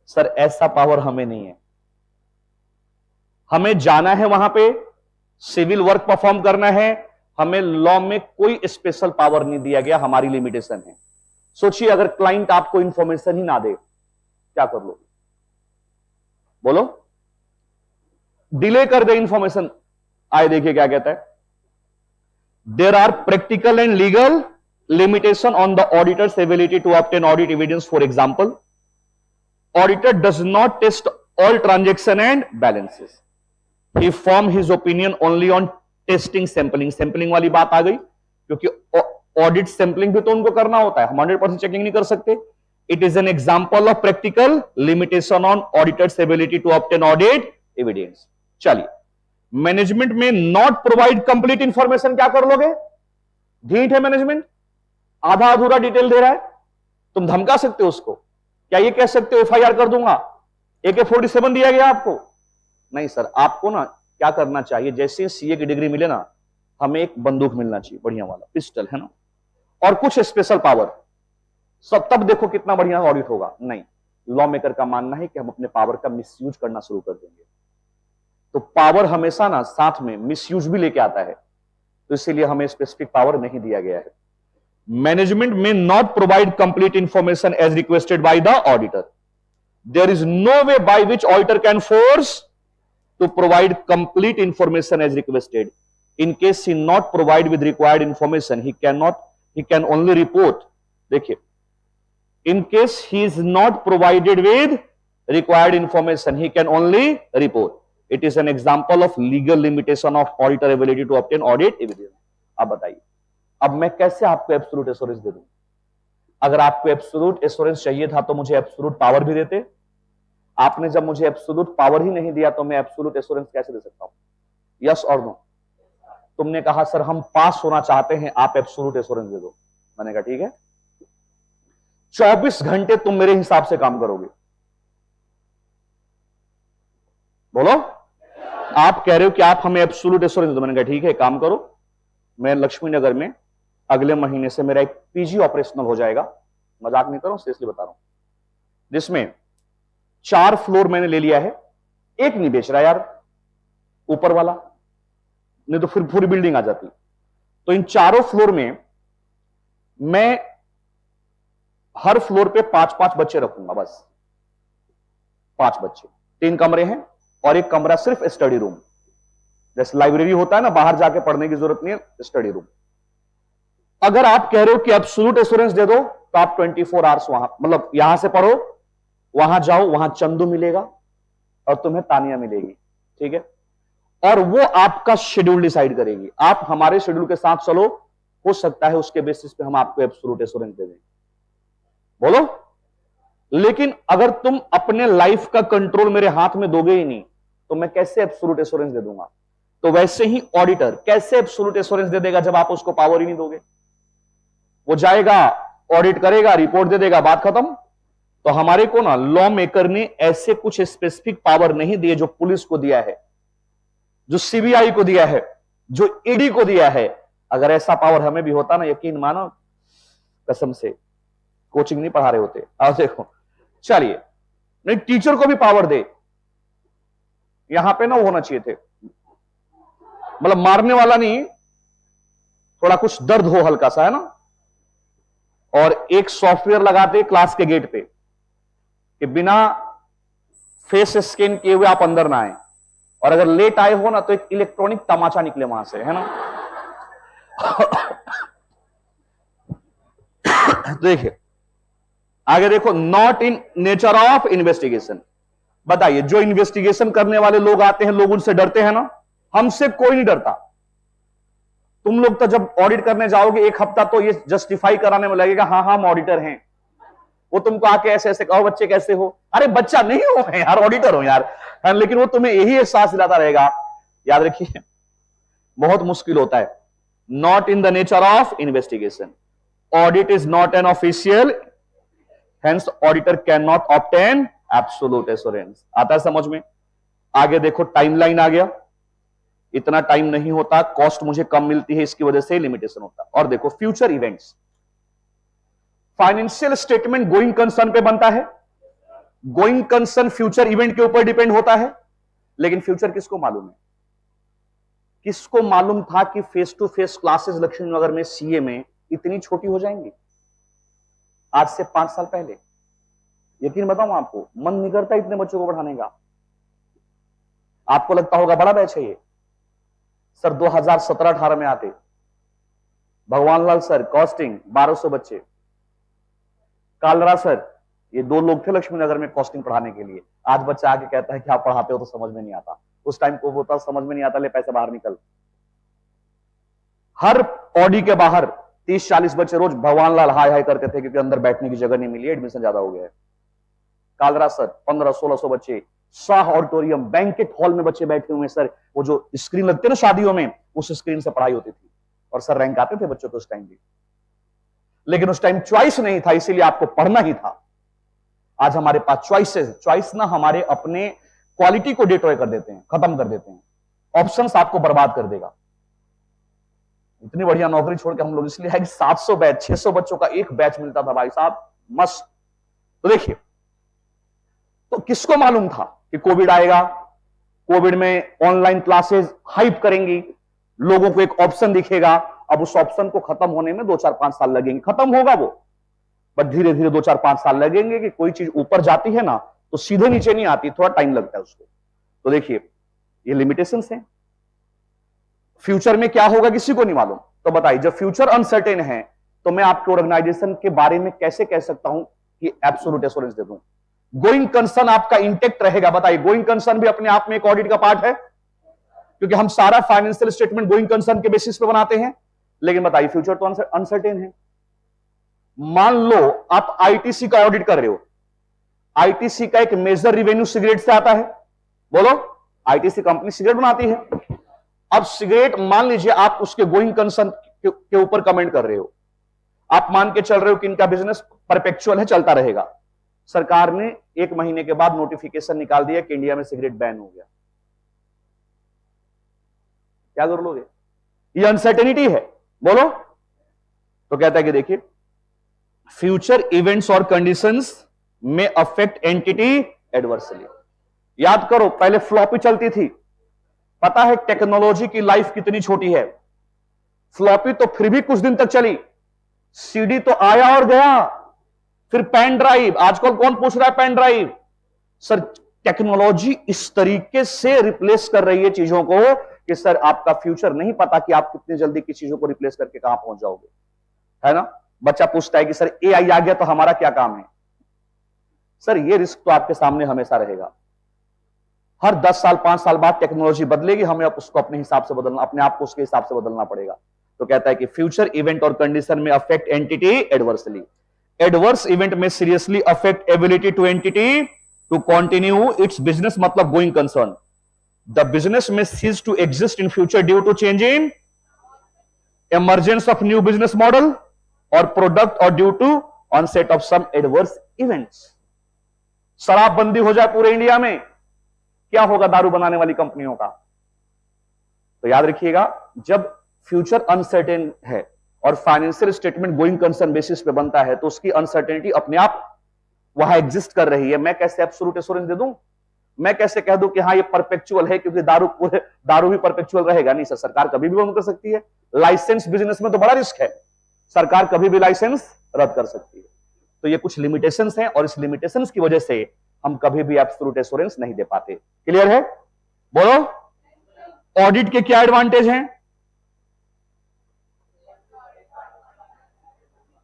सर ऐसा पावर हमें नहीं है। हमें जाना है वहां पे, सिविल वर्क परफॉर्म करना है, हमें लॉ में कोई स्पेशल पावर नहीं दिया गया, हमारी लिमिटेशन है। सोचिए अगर क्लाइंट आपको इंफॉर्मेशन ही ना दे क्या कर लो? बोलो डिले कर दे इंफॉर्मेशन। आए देखिए क्या कहता है। There are practical and legal limitation on the auditor's ability to obtain audit evidence. For example auditor does not test all transaction and balances, he form his opinion only on testing sampling. Sampling वाली बात आ गई, क्योंकि audit sampling भी तो उनको करना होता है, हम 100% चेकिंग नहीं कर सकते। It is an example of practical limitation on auditor's ability to obtain audit evidence. चलिए management may not provide complete information, क्या कर लोगे? ढीठ है मैनेजमेंट, आधा अधूरा डिटेल दे रहा है, तुम धमका सकते हो उसको? क्या ये कह सकते हो एफआईआर कर दूंगा, AK-47 दिया गया आपको? नहीं सर, आपको ना क्या करना चाहिए, जैसे सीए की डिग्री मिले ना, हमें एक बंदूक मिलना चाहिए बढ़िया वाला, पिस्टल है ना, और कुछ स्पेशल पावर, सब तब देखो कितना बढ़िया ऑडिट होगा। नहीं, लॉ मेकर का मानना है कि हम अपने पावर का मिसयूज करना शुरू कर देंगे। तो पावर हमेशा ना साथ में मिसयूज भी लेके आता है, तो इसीलिए हमें स्पेसिफिक पावर नहीं दिया गया है। Management may not provide complete information as requested by the auditor. There is no way by which auditor can force to provide complete information as requested. In case he not provide with required information he can only report. देखिए, in case he is not provided with required information he can only report. It is an example of legal limitation of auditor ability to obtain audit evidence. अब बताइए, अब मैं कैसे आपको absolute assurance दे दूं? अगर आपको एब्सोल्यूट एश्योरेंस चाहिए था तो मुझे एब्सोल्यूट पावर भी देते। आपने जब मुझे एब्सोल्यूट पावर ही नहीं दिया तो मैं एब्सोल्यूट एश्योरेंस कैसे दे सकता हूं? यस और नो? तुमने कहा सर हम पास होना चाहते हैं, आप एब्सोल्यूट एश्योरेंस दे दो। मैंने कहा ठीक है, 24 घंटे तुम मेरे हिसाब से काम करोगे। बोलो, आप कह रहे हो कि आप हमें एब्सोल्यूट एश्योरेंस दो। मैंने कहा ठीक है, काम करो। मैं लक्ष्मी नगर में अगले महीने से मेरा एक पीजी ऑपरेशनल हो जाएगा, मजाक नहीं कर रहा हूं, सीरियसली बता रहा हूं, जिसमें 4 फ्लोर मैंने ले लिया है। एक नहीं बेच रहा यार, ऊपर वाला, नहीं तो फिर पूरी बिल्डिंग आ जाती। तो इन 4 फ्लोर में मैं हर फ्लोर पे 5-5 बच्चे रखूंगा, बस 5 बच्चे। 3 कमरे हैं और एक कमरा सिर्फ स्टडी रूम, जैसे लाइब्रेरी होता है ना, बाहर जाके पढ़ने की जरूरत नहीं है, स्टडी रूम। अगर आप कह रहे हो कि एब्सोल्यूट एश्योरेंस दे दो तो आप 24 आवर्स वहां, मतलब यहां से पढ़ो, वहां जाओ, वहां चंदू मिलेगा और तुम्हें तानिया मिलेगी, ठीक है? और वो आपका शेड्यूल डिसाइड करेगी। आप हमारे शेड्यूल के साथ चलो, हो सकता है उसके बेसिस पे हम आपको एब्सोल्यूट एश्योरेंस दे दें। बोलो, लेकिन अगर तुम अपने लाइफ का कंट्रोल मेरे हाथ में दोगे ही नहीं तो मैं कैसे एब्सोल्यूट एश्योरेंस दे दूंगा? तो वैसे ही ऑडिटर कैसे एब्सोल्यूट एश्योरेंस दे देगा जब आप उसको पावर ही नहीं दोगे? वो जाएगा, ऑडिट करेगा, रिपोर्ट दे देगा, बात खत्म। तो हमारे को ना लॉ मेकर ने ऐसे कुछ स्पेसिफिक पावर नहीं दिए जो पुलिस को दिया है, जो सीबीआई को दिया है, जो ईडी को दिया है। अगर ऐसा पावर हमें भी होता ना, यकीन मानो, कसम से कोचिंग नहीं पढ़ा रहे होते। अब देखो, चलिए, नहीं टीचर को भी पावर दे, यहां पे ना होना चाहिए थे, मतलब मारने वाला नहीं, थोड़ा कुछ दर्द हो हल्का सा, है ना, और एक सॉफ्टवेयर लगाते क्लास के गेट पे कि बिना फेस स्कैन किए हुए आप अंदर ना आए, और अगर लेट आए हो ना तो एक इलेक्ट्रॉनिक तमाचा निकले वहां से, है ना। देखिए आगे देखो, not in nature of investigation. बताइए, जो इन्वेस्टिगेशन करने वाले लोग आते हैं, लोग उनसे डरते हैं ना? हमसे कोई नहीं डरता। तुम लोग तो जब ऑडिट करने जाओगे 1 हफ्ता तो ये जस्टिफाई कराने में लगेगा, हाँ हम ऑडिटर हैं। वो तुमको आके ऐसे ऐसे कहो, बच्चे कैसे हो? अरे बच्चा नहीं हो मैं यार, ऑडिटर हो यार। लेकिन वो तुम्हें यही एहसास दिलाता रहेगा। याद रखिए, बहुत मुश्किल होता है। Not in the nature of investigation, audit is not an official, hence auditor can not obtain absolute assurance. आता है समझ में? आगे देखो, टाइमलाइन आ गया, इतना टाइम नहीं होता, कॉस्ट मुझे कम मिलती है, इसकी वजह से लिमिटेशन होता। और देखो, future events, financial statement going concern पे बनता है। गोइंग कंसर्न फ्यूचर इवेंट के ऊपर डिपेंड होता है, लेकिन फ्यूचर किसको मालूम है? किसको मालूम था कि face to face classes Laxmi Nagar में सीए में इतनी छोटी हो जाएंगी आज से 5 साल पहले? यकीन बताऊं आपको, मन नहीं करता इतने बच्चों को पढ़ाने का। आपको लगता होगा बड़ा बैच है ये। सर 2017-18 में आते, भगवान लाल सर कॉस्टिंग 1200 बच्चे, कालरा सर, ये 2 लोग थे लक्ष्मी नगर में कॉस्टिंग पढ़ाने के लिए। आज बच्चा आके कहता है कि आप पढ़ाते हो तो समझ में नहीं आता। उस टाइम को होता समझ में नहीं आता, ले पैसे बाहर निकल। हर ऑडी के बाहर 30-40 बच्चे रोज भगवान लाल हाय हाय करते थे क्योंकि अंदर बैठने की जगह नहीं मिली, एडमिशन ज्यादा हो गया है। कालरा सर 1500-1600 बच्चे, शाह ऑडिटोरियम बैंकेट हॉल में बच्चे बैठे हुए हैं सर। वो जो स्क्रीन लगते हैं ना शादियों में, उस स्क्रीन से पढ़ाई होती थी और सर रैंक आते थे बच्चों को उस टाइम भी। लेकिन उस टाइम चॉइस नहीं था, इसीलिए आपको पढ़ना ही था। आज हमारे पास चॉइसेस, चॉइस ना हमारे अपने क्वालिटी को डिस्ट्रॉय कर देते हैं, खत्म कर देते हैं। ऑप्शंस आपको बर्बाद कर देगा। इतनी बढ़िया नौकरी छोड़ के हम लोग इसलिए है कि 700 बैच, 600 बच्चों का एक बैच मिलता था भाई साहब, मस्त। तो देखिए, तो किसको मालूम था कि कोविड आएगा, कोविड में ऑनलाइन क्लासेस हाइप करेंगी, लोगों को एक ऑप्शन दिखेगा। अब उस ऑप्शन को खत्म होने में 2-4-5 साल लगेंगे, खत्म होगा वो, बट धीरे धीरे 2-4-5 साल लगेंगे कि कोई चीज ऊपर जाती है ना तो सीधे नीचे नहीं आती, थोड़ा टाइम लगता है उसको। तो देखिए ये लिमिटेशंस हैं। फ्यूचर में क्या होगा किसी को नहीं मालूम। तो बताइए जब फ्यूचर अनसर्टेन है तो मैं आपके ऑर्गेनाइजेशन के बारे में कैसे कह सकता हूं कि एब्सोल्यूट एश्योरेंस दे दूं। गोइंग कंसर्न आपका इंटेक्ट रहेगा। बताइए गोइंग कंसर्न भी अपने आप में एक ऑडिट का पार्ट है, क्योंकि हम सारा फाइनेंशियल स्टेटमेंट गोइंग कंसर्न के बेसिस पे बनाते हैं। लेकिन बताइए फ्यूचर तो अनसर्टेन है। मान लो आप आईटीसी का ऑडिट कर रहे हो, आईटीसी का एक मेजर रिवेन्यू सिगरेट से आता है। बोलो, आईटीसी कंपनी सिगरेट बनाती है। अब सिगरेट मान लीजिए आप उसके गोइंग कंसर्न के ऊपर कमेंट कर रहे हो, आप मान के चल रहे हो कि इनका बिजनेस परपेचुअल है, चलता रहेगा। सरकार ने 1 महीने के बाद नोटिफिकेशन निकाल दिया कि इंडिया में सिगरेट बैन हो गया, क्या कर लोगे? ये अनसर्टेनिटी है। बोलो, तो कहता है कि देखिए फ्यूचर इवेंट्स और कंडीशंस में अफेक्ट एंटिटी एडवर्सली। याद करो पहले फ्लॉपी चलती थी, पता है टेक्नोलॉजी की लाइफ कितनी छोटी है। फ्लॉपी तो फिर भी कुछ दिन तक चली, सीडी तो आया और गया, फिर पेन ड्राइव। आजकल कौन पूछ रहा है पेन ड्राइव? सर टेक्नोलॉजी इस तरीके से रिप्लेस कर रही है चीजों को कि सर आपका फ्यूचर नहीं पता कि आप कितनी जल्दी किस चीजों को रिप्लेस करके कहां पहुंच जाओगे, है ना। बच्चा पूछता है कि सर एआई आ गया तो हमारा क्या काम है? सर ये रिस्क तो आपके सामने हमेशा रहेगा। हर 10 साल 5 साल बाद टेक्नोलॉजी बदलेगी, हमें उसको अपने हिसाब से बदलना, अपने आप को उसके हिसाब से बदलना पड़ेगा। तो कहता है कि फ्यूचर इवेंट और कंडीशन में affect entity adversely. Adverse event में seriously affect ability to entity to continue its business, मतलब गोइंग कंसर्न। द बिजनेस में cease to exist in future due to change in emergence of new business model or product or due to onset of some adverse events। शराबबंदी हो जाए पूरे India में, क्या होगा दारू बनाने वाली कंपनियों का? तो याद रखिएगा जब फ्यूचर अनसर्टेन है और financial statement going concern basis पे बनता है तो उसकी अनसर्टेनिटी अपने आप वहां एग्जिस्ट कर रही है। मैं कैसे एब्सोल्यूट एश्योरेंस दे दूं? मैं कैसे कह दूं कि हाँ ये परपेचुअल है, क्योंकि दारू भी परपेचुअल रहेगा? नहीं सर, सरकार कभी भी बंद कर सकती है। लाइसेंस बिजनेस में तो बड़ा रिस्क है, सरकार कभी भी लाइसेंस रद्द कर सकती है। तो ये कुछ लिमिटेशंस हैं और इस लिमिटेशंस की वजह से हम कभी भी एब्सोल्यूट एश्योरेंस नहीं दे पाते। क्लियर है? बोलो, ऑडिट के क्या एडवांटेज हैं?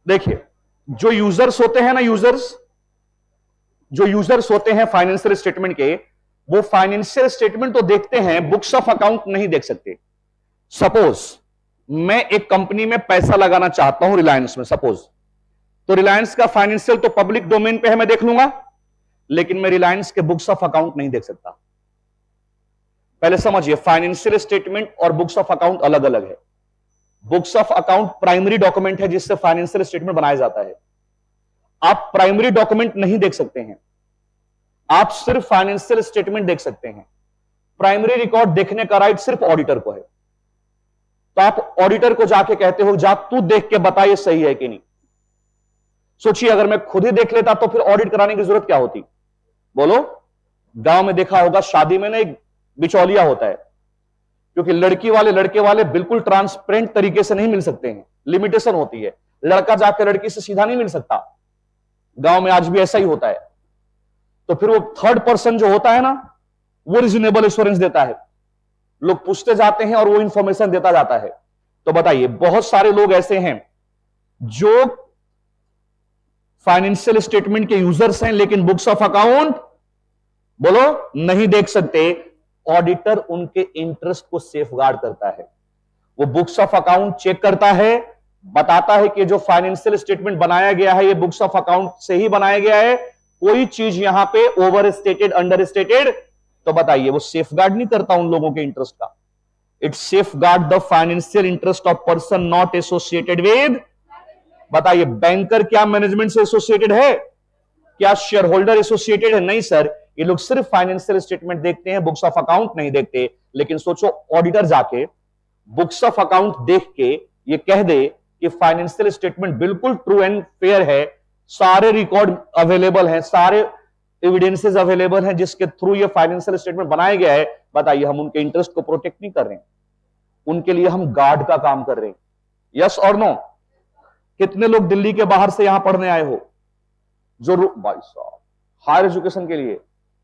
देखिए जो यूजर्स होते हैं ना, जो यूजर्स होते हैं फाइनेंशियल स्टेटमेंट के, वो फाइनेंशियल स्टेटमेंट तो देखते हैं, बुक्स ऑफ अकाउंट नहीं देख सकते। सपोज मैं एक कंपनी में पैसा लगाना चाहता हूं, रिलायंस में सपोज, तो रिलायंस का फाइनेंशियल तो पब्लिक डोमेन पे है, मैं देख लूंगा, लेकिन मैं रिलायंस के बुक्स ऑफ अकाउंट नहीं देख सकता। पहले समझिए फाइनेंशियल स्टेटमेंट और बुक्स ऑफ अकाउंट अलग अलग है। Books of account primary document है जिससे फाइनेंशियल स्टेटमेंट बनाया जाता है। आप प्राइमरी डॉक्यूमेंट नहीं देख सकते हैं, आप सिर्फ फाइनेंशियल स्टेटमेंट देख सकते हैं। प्राइमरी रिकॉर्ड देखने का राइट सिर्फ ऑडिटर को है। तो आप ऑडिटर को जाके कहते हो जा तू देख के बता ये सही है कि नहीं। सोचिए अगर मैं खुद ही देख लेता तो फिर ऑडिट कराने की जरूरत क्या होती? बोलो, गांव में देखा होगा शादी में ना एक बिचौलिया होता है, क्योंकि लड़की वाले लड़के वाले बिल्कुल ट्रांसपेरेंट तरीके से नहीं मिल सकते हैं, लिमिटेशन होती है। लड़का जाकर लड़की से सीधा नहीं मिल सकता, गांव में आज भी ऐसा ही होता है। तो फिर वो थर्ड पर्सन जो होता है ना, वो रीजनेबल एश्योरेंस देता है। लोग पूछते जाते हैं और वो इंफॉर्मेशन देता जाता है। तो बताइए बहुत सारे लोग ऐसे हैं जो फाइनेंशियल स्टेटमेंट के यूजर्स हैं लेकिन बुक्स ऑफ अकाउंट बोलो नहीं देख सकते। ऑडिटर उनके इंटरेस्ट को सेफगार्ड करता है, वो बुक्स ऑफ अकाउंट चेक करता है, बताता है कि जो फाइनेंशियल स्टेटमेंट बनाया गया है ये बुक्स ऑफ अकाउंट से ही बनाया गया है, कोई चीज यहां पे ओवर स्टेटेड अंडर स्टेटेड। तो बताइए वो सेफगार्ड नहीं करता उन लोगों के इंटरेस्ट का, it safeguard the financial interest of person not associated with. बताइए बैंकर क्या मैनेजमेंट से एसोसिएटेड है? क्या शेयर होल्डर एसोसिएटेड है? नहीं सर, ये लोग सिर्फ फाइनेंशियल स्टेटमेंट देखते हैं, बुक्स ऑफ अकाउंट नहीं देखते। लेकिन सोचो ऑडिटर जाके बुक्स ऑफ अकाउंट देख के ये कह दे कि फाइनेंशियल स्टेटमेंट बिल्कुल ट्रू एंड फेयर है, सारे रिकॉर्ड अवेलेबल हैं, सारे एविडेंसेस अवेलेबल हैं जिसके थ्रू ये फाइनेंशियल स्टेटमेंट बनाया गया है, बताइए, हम उनके इंटरेस्ट को प्रोटेक्ट नहीं कर रहे हैं, उनके लिए हम गार्ड का काम कर रहे हैं। यस और नो? कितने लोग दिल्ली के बाहर से यहां पढ़ने आए हो जो भाई साहब हायर एजुकेशन के लिए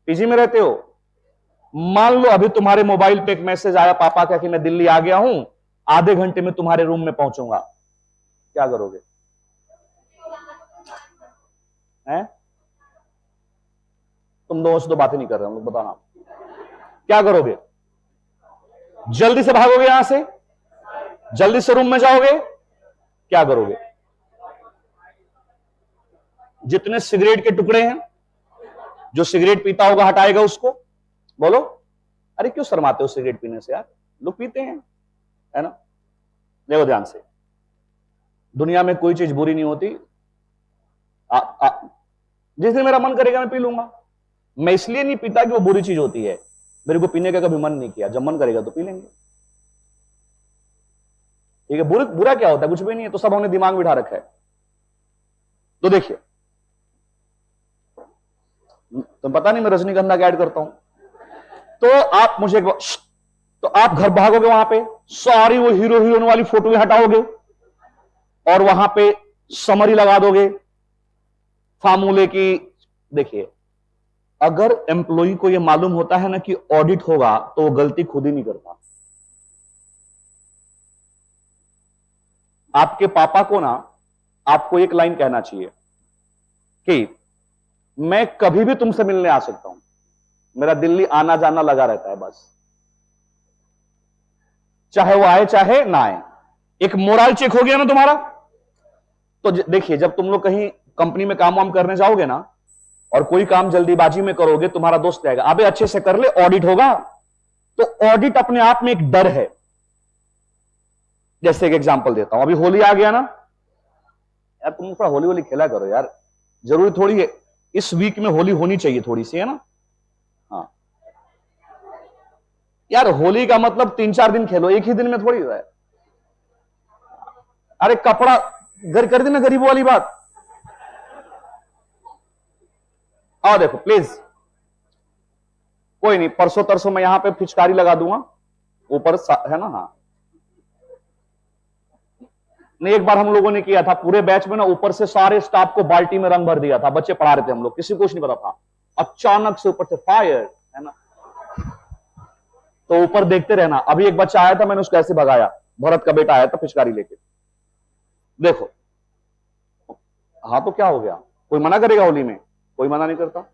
पीजी में रहते हो? मान लो अभी तुम्हारे मोबाइल पे एक मैसेज आया पापा का कि मैं दिल्ली आ गया हूं, आधे घंटे में तुम्हारे रूम में पहुंचूंगा, क्या करोगे? हैं? तुम दोनों से तो बातें नहीं कर रहे हो, बताना क्या करोगे? जल्दी से भागोगे यहां से, जल्दी से रूम में जाओगे, क्या करोगे? जितने सिगरेट के टुकड़े हैं, जो सिगरेट पीता होगा हटाएगा उसको। बोलो, अरे क्यों शर्माते हो सिगरेट पीने से यार, लोग पीते हैं, है ना? देखो ध्यान से, दुनिया में कोई चीज बुरी नहीं होती। जिस दिन मेरा मन करेगा मैं पी लूंगा। मैं इसलिए नहीं पीता कि वो बुरी चीज होती है, मेरे को पीने का कभी मन नहीं किया, जब मन करेगा तो पी लेंगे। ठीक है, बुरा क्या होता है? कुछ भी नहीं है, तो सब हमने दिमाग में बिठा रखा है। तो देखिए, तुम पता नहीं मैं रजनीगंधा का ऐड करता हूं, तो आप मुझे तो आप घर भागोगे, वहां पे सारी वो हीरो हीरोइन वाली फोटो हटाओगे और वहां पे समरी लगा दोगे फार्मूले की। देखिए, अगर एम्प्लॉय को यह मालूम होता है ना कि ऑडिट होगा, तो वो गलती खुद ही नहीं करता। आपके पापा को ना आपको एक लाइन कहना चाहिए कि मैं कभी भी तुमसे मिलने आ सकता हूं, मेरा दिल्ली आना जाना लगा रहता है, बस चाहे वो आए चाहे ना आए। एक मोरल चेक हो गया ना तुम्हारा। तो देखिए, जब तुम लोग कहीं कंपनी में काम वाम करने जाओगे ना और कोई काम जल्दीबाजी में करोगे, तुम्हारा दोस्त कहेगा अबे अच्छे से कर ले, ऑडिट होगा। तो ऑडिट अपने आप में एक डर है। जैसे एक एग्जांपल देता हूं, अभी होली आ गया ना यार, तुम थोड़ा होली होली खेला करो यार, जरूरी थोड़ी है इस वीक में होली होनी चाहिए थोड़ी सी, है ना? हाँ यार, होली का मतलब 3-4 दिन खेलो, एक ही दिन में थोड़ी है। अरे कपड़ा घर कर देना, गरीबों वाली बात। आओ देखो प्लीज, कोई नहीं, परसों तरसों मैं यहां पे पिचकारी लगा दूंगा ऊपर, है ना? हाँ, नहीं, एक बार हम लोगों ने किया था पूरे बैच में ना, ऊपर से सारे स्टाफ को बाल्टी में रंग भर दिया था, बच्चे पढ़ा रहे थे हम लोग, किसी को कुछ नहीं पता था, अचानक से ऊपर से फायर, है ना? तो ऊपर देखते रहना। अभी एक बच्चा आया था, मैंने उसको ऐसे भगाया, भरत का बेटा आया था पिचकारी लेके, देखो। हाँ तो क्या हो गया, कोई मना करेगा होली में? कोई मना नहीं करता।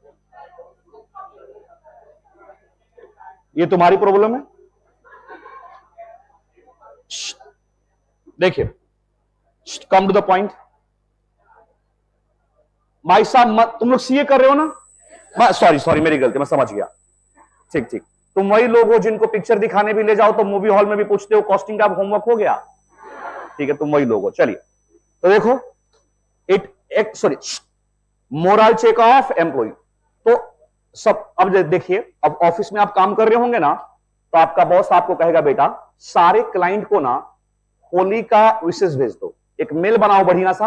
ये तुम्हारी प्रॉब्लम है। देखिए, कम टू द पॉइंट। भाई साहब, तुम लोग सीए कर रहे हो ना? सॉरी मेरी गलती, मैं समझ गया। ठीक ठीक, तुम वही लोग हो जिनको पिक्चर दिखाने भी ले जाओ तो मूवी हॉल में भी पूछते हो कॉस्टिंग का होमवर्क हो गया? ठीक है, तुम वही लोग हो। चलिए, तो देखो, मोरल चेक ऑफ एम्प्लॉय। तो सब, अब देखिए, अब ऑफिस में आप काम कर रहे होंगे ना, तो आपका बॉस आपको कहेगा बेटा सारे क्लाइंट को ना होली का विशेष भेज दो, एक मेल बनाओ बढ़िया सा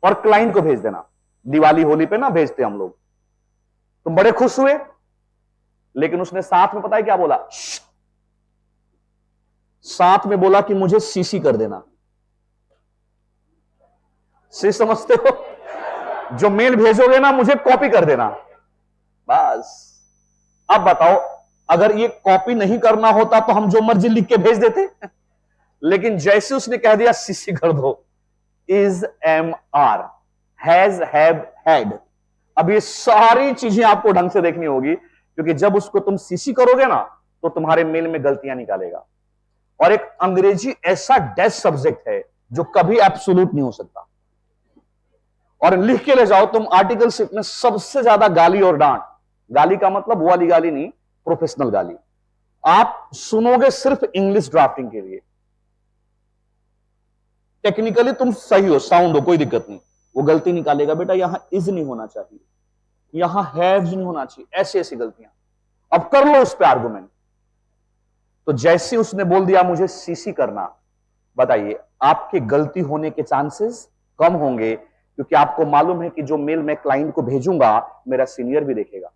और क्लाइंट को भेज देना। दिवाली होली पे ना भेजते हम लोग। तुम बड़े खुश हुए, लेकिन उसने साथ में पता है क्या बोला? साथ में बोला कि मुझे सीसी कर देना। सी समझते हो? जो मेल भेजोगे ना मुझे कॉपी कर देना, बस। अब बताओ, अगर ये कॉपी नहीं करना होता तो हम जो मर्जी लिख के भेज देते, लेकिन जैसे उसने कह दिया सीसी कर दो, is, am, are, has, have, had. अब ये सारी चीजें आपको ढंग से देखनी होगी, क्योंकि जब उसको तुम सीसी करोगे ना तो तुम्हारे मेल में गलतियां निकालेगा। और एक अंग्रेजी ऐसा डेड सब्जेक्ट है जो कभी एब्सोल्यूट नहीं हो सकता। और लिख के ले जाओ तुम, आर्टिकलशिप में सबसे ज्यादा गाली और डांट, गाली का मतलब वो वाली गाली नहीं, प्रोफेशनल गाली, आप सुनोगे सिर्फ इंग्लिश ड्राफ्टिंग के लिए। टेक्निकली तुम सही हो, साउंड हो, कोई दिक्कत नहीं, वो गलती निकालेगा बेटा यहां इज नहीं होना चाहिए, यहां हैव नहीं होना चाहिए, ऐसी ऐसी गलतियां। अब कर लो उस पर आर्गुमेंट। तो जैसे उसने बोल दिया मुझे सीसी करना, बताइए आपके गलती होने के चांसेस कम होंगे, क्योंकि आपको मालूम है कि जो मेल मैं क्लाइंट को भेजूंगा मेरा सीनियर भी देखेगा।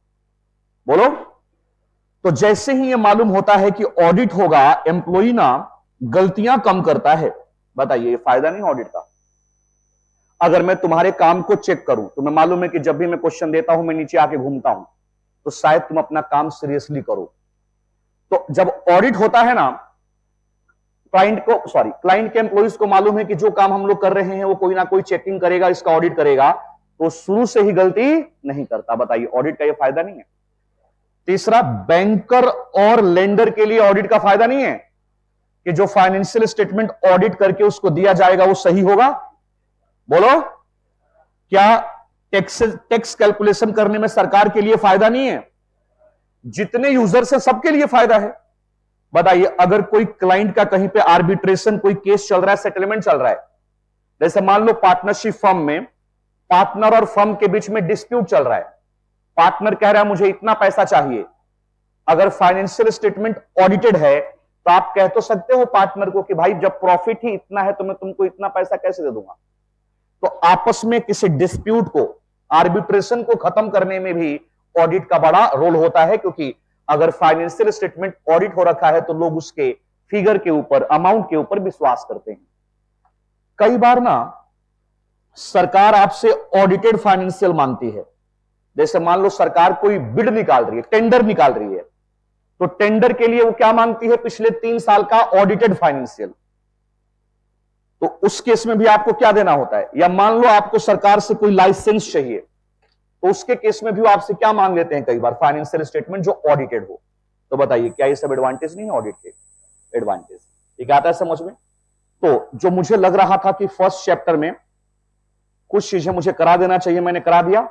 बोलो, तो जैसे ही ये मालूम होता है कि ऑडिट होगा, एम्प्लॉई ना गलतियां कम करता है। बताइए, ये फायदा नहीं ऑडिट का? अगर मैं तुम्हारे काम को चेक करूं, तुम्हें मालूम है कि जब भी मैं क्वेश्चन देता हूं मैं नीचे आके घूमता हूं, तो शायद तुम अपना काम सीरियसली करो। तो जब ऑडिट होता है ना, क्लाइंट के एम्प्लॉइज को मालूम है कि जो काम हम लोग कर रहे हैं वो कोई ना कोई चेकिंग करेगा, इसका ऑडिट करेगा, तो शुरू से ही गलती नहीं करता। बताइए, ऑडिट का ये फायदा नहीं है? तीसरा, बैंकर और लेंडर के लिए ऑडिट का फायदा नहीं है कि जो फाइनेंशियल स्टेटमेंट ऑडिट करके उसको दिया जाएगा वो सही होगा। बोलो, क्या टैक्स कैलकुलेशन करने में सरकार के लिए फायदा नहीं है? जितने यूजर्स हैं सबके लिए फायदा है। बताइए, अगर कोई क्लाइंट का कहीं पे आर्बिट्रेशन, कोई केस चल रहा है, सेटलमेंट चल रहा है, जैसे मान लो पार्टनरशिप फर्म में पार्टनर और फर्म के बीच में डिस्प्यूट चल रहा है, पार्टनर कह रहा है मुझे इतना पैसा चाहिए, अगर फाइनेंशियल स्टेटमेंट ऑडिटेड है तो आप कह तो सकते हो पार्टनर को कि भाई जब प्रॉफिट ही इतना है तो मैं तुमको इतना पैसा कैसे दे दूंगा। तो आपस में किसी डिस्प्यूट को, आर्बिट्रेशन को खत्म करने में भी ऑडिट का बड़ा रोल होता है, क्योंकि अगर फाइनेंशियल स्टेटमेंट ऑडिट हो रखा है तो लोग उसके फिगर के ऊपर, अमाउंट के ऊपर विश्वास करते हैं। कई बार ना सरकार आपसे ऑडिटेड फाइनेंशियल मांगती है। जैसे मान लो सरकार कोई बिड निकाल रही है, टेंडर निकाल रही है, तो टेंडर के लिए वो क्या मांगती है? पिछले 3 साल का ऑडिटेड फाइनेंशियल। तो उस केस में भी आपको क्या देना होता है? या मान लो आपको सरकार से कोई लाइसेंस चाहिए, तो उसके केस में भी वो आपसे क्या मांग लेते हैं कई बार? फाइनेंशियल स्टेटमेंट जो ऑडिटेड हो। तो बताइए, क्या ये सब एडवांटेज नहीं है ऑडिट के? एडवांटेज। ठीक आता है समझ में? तो जो मुझे लग रहा था कि फर्स्ट चैप्टर में कुछ चीजें मुझे करा देना चाहिए, मैंने करा दिया।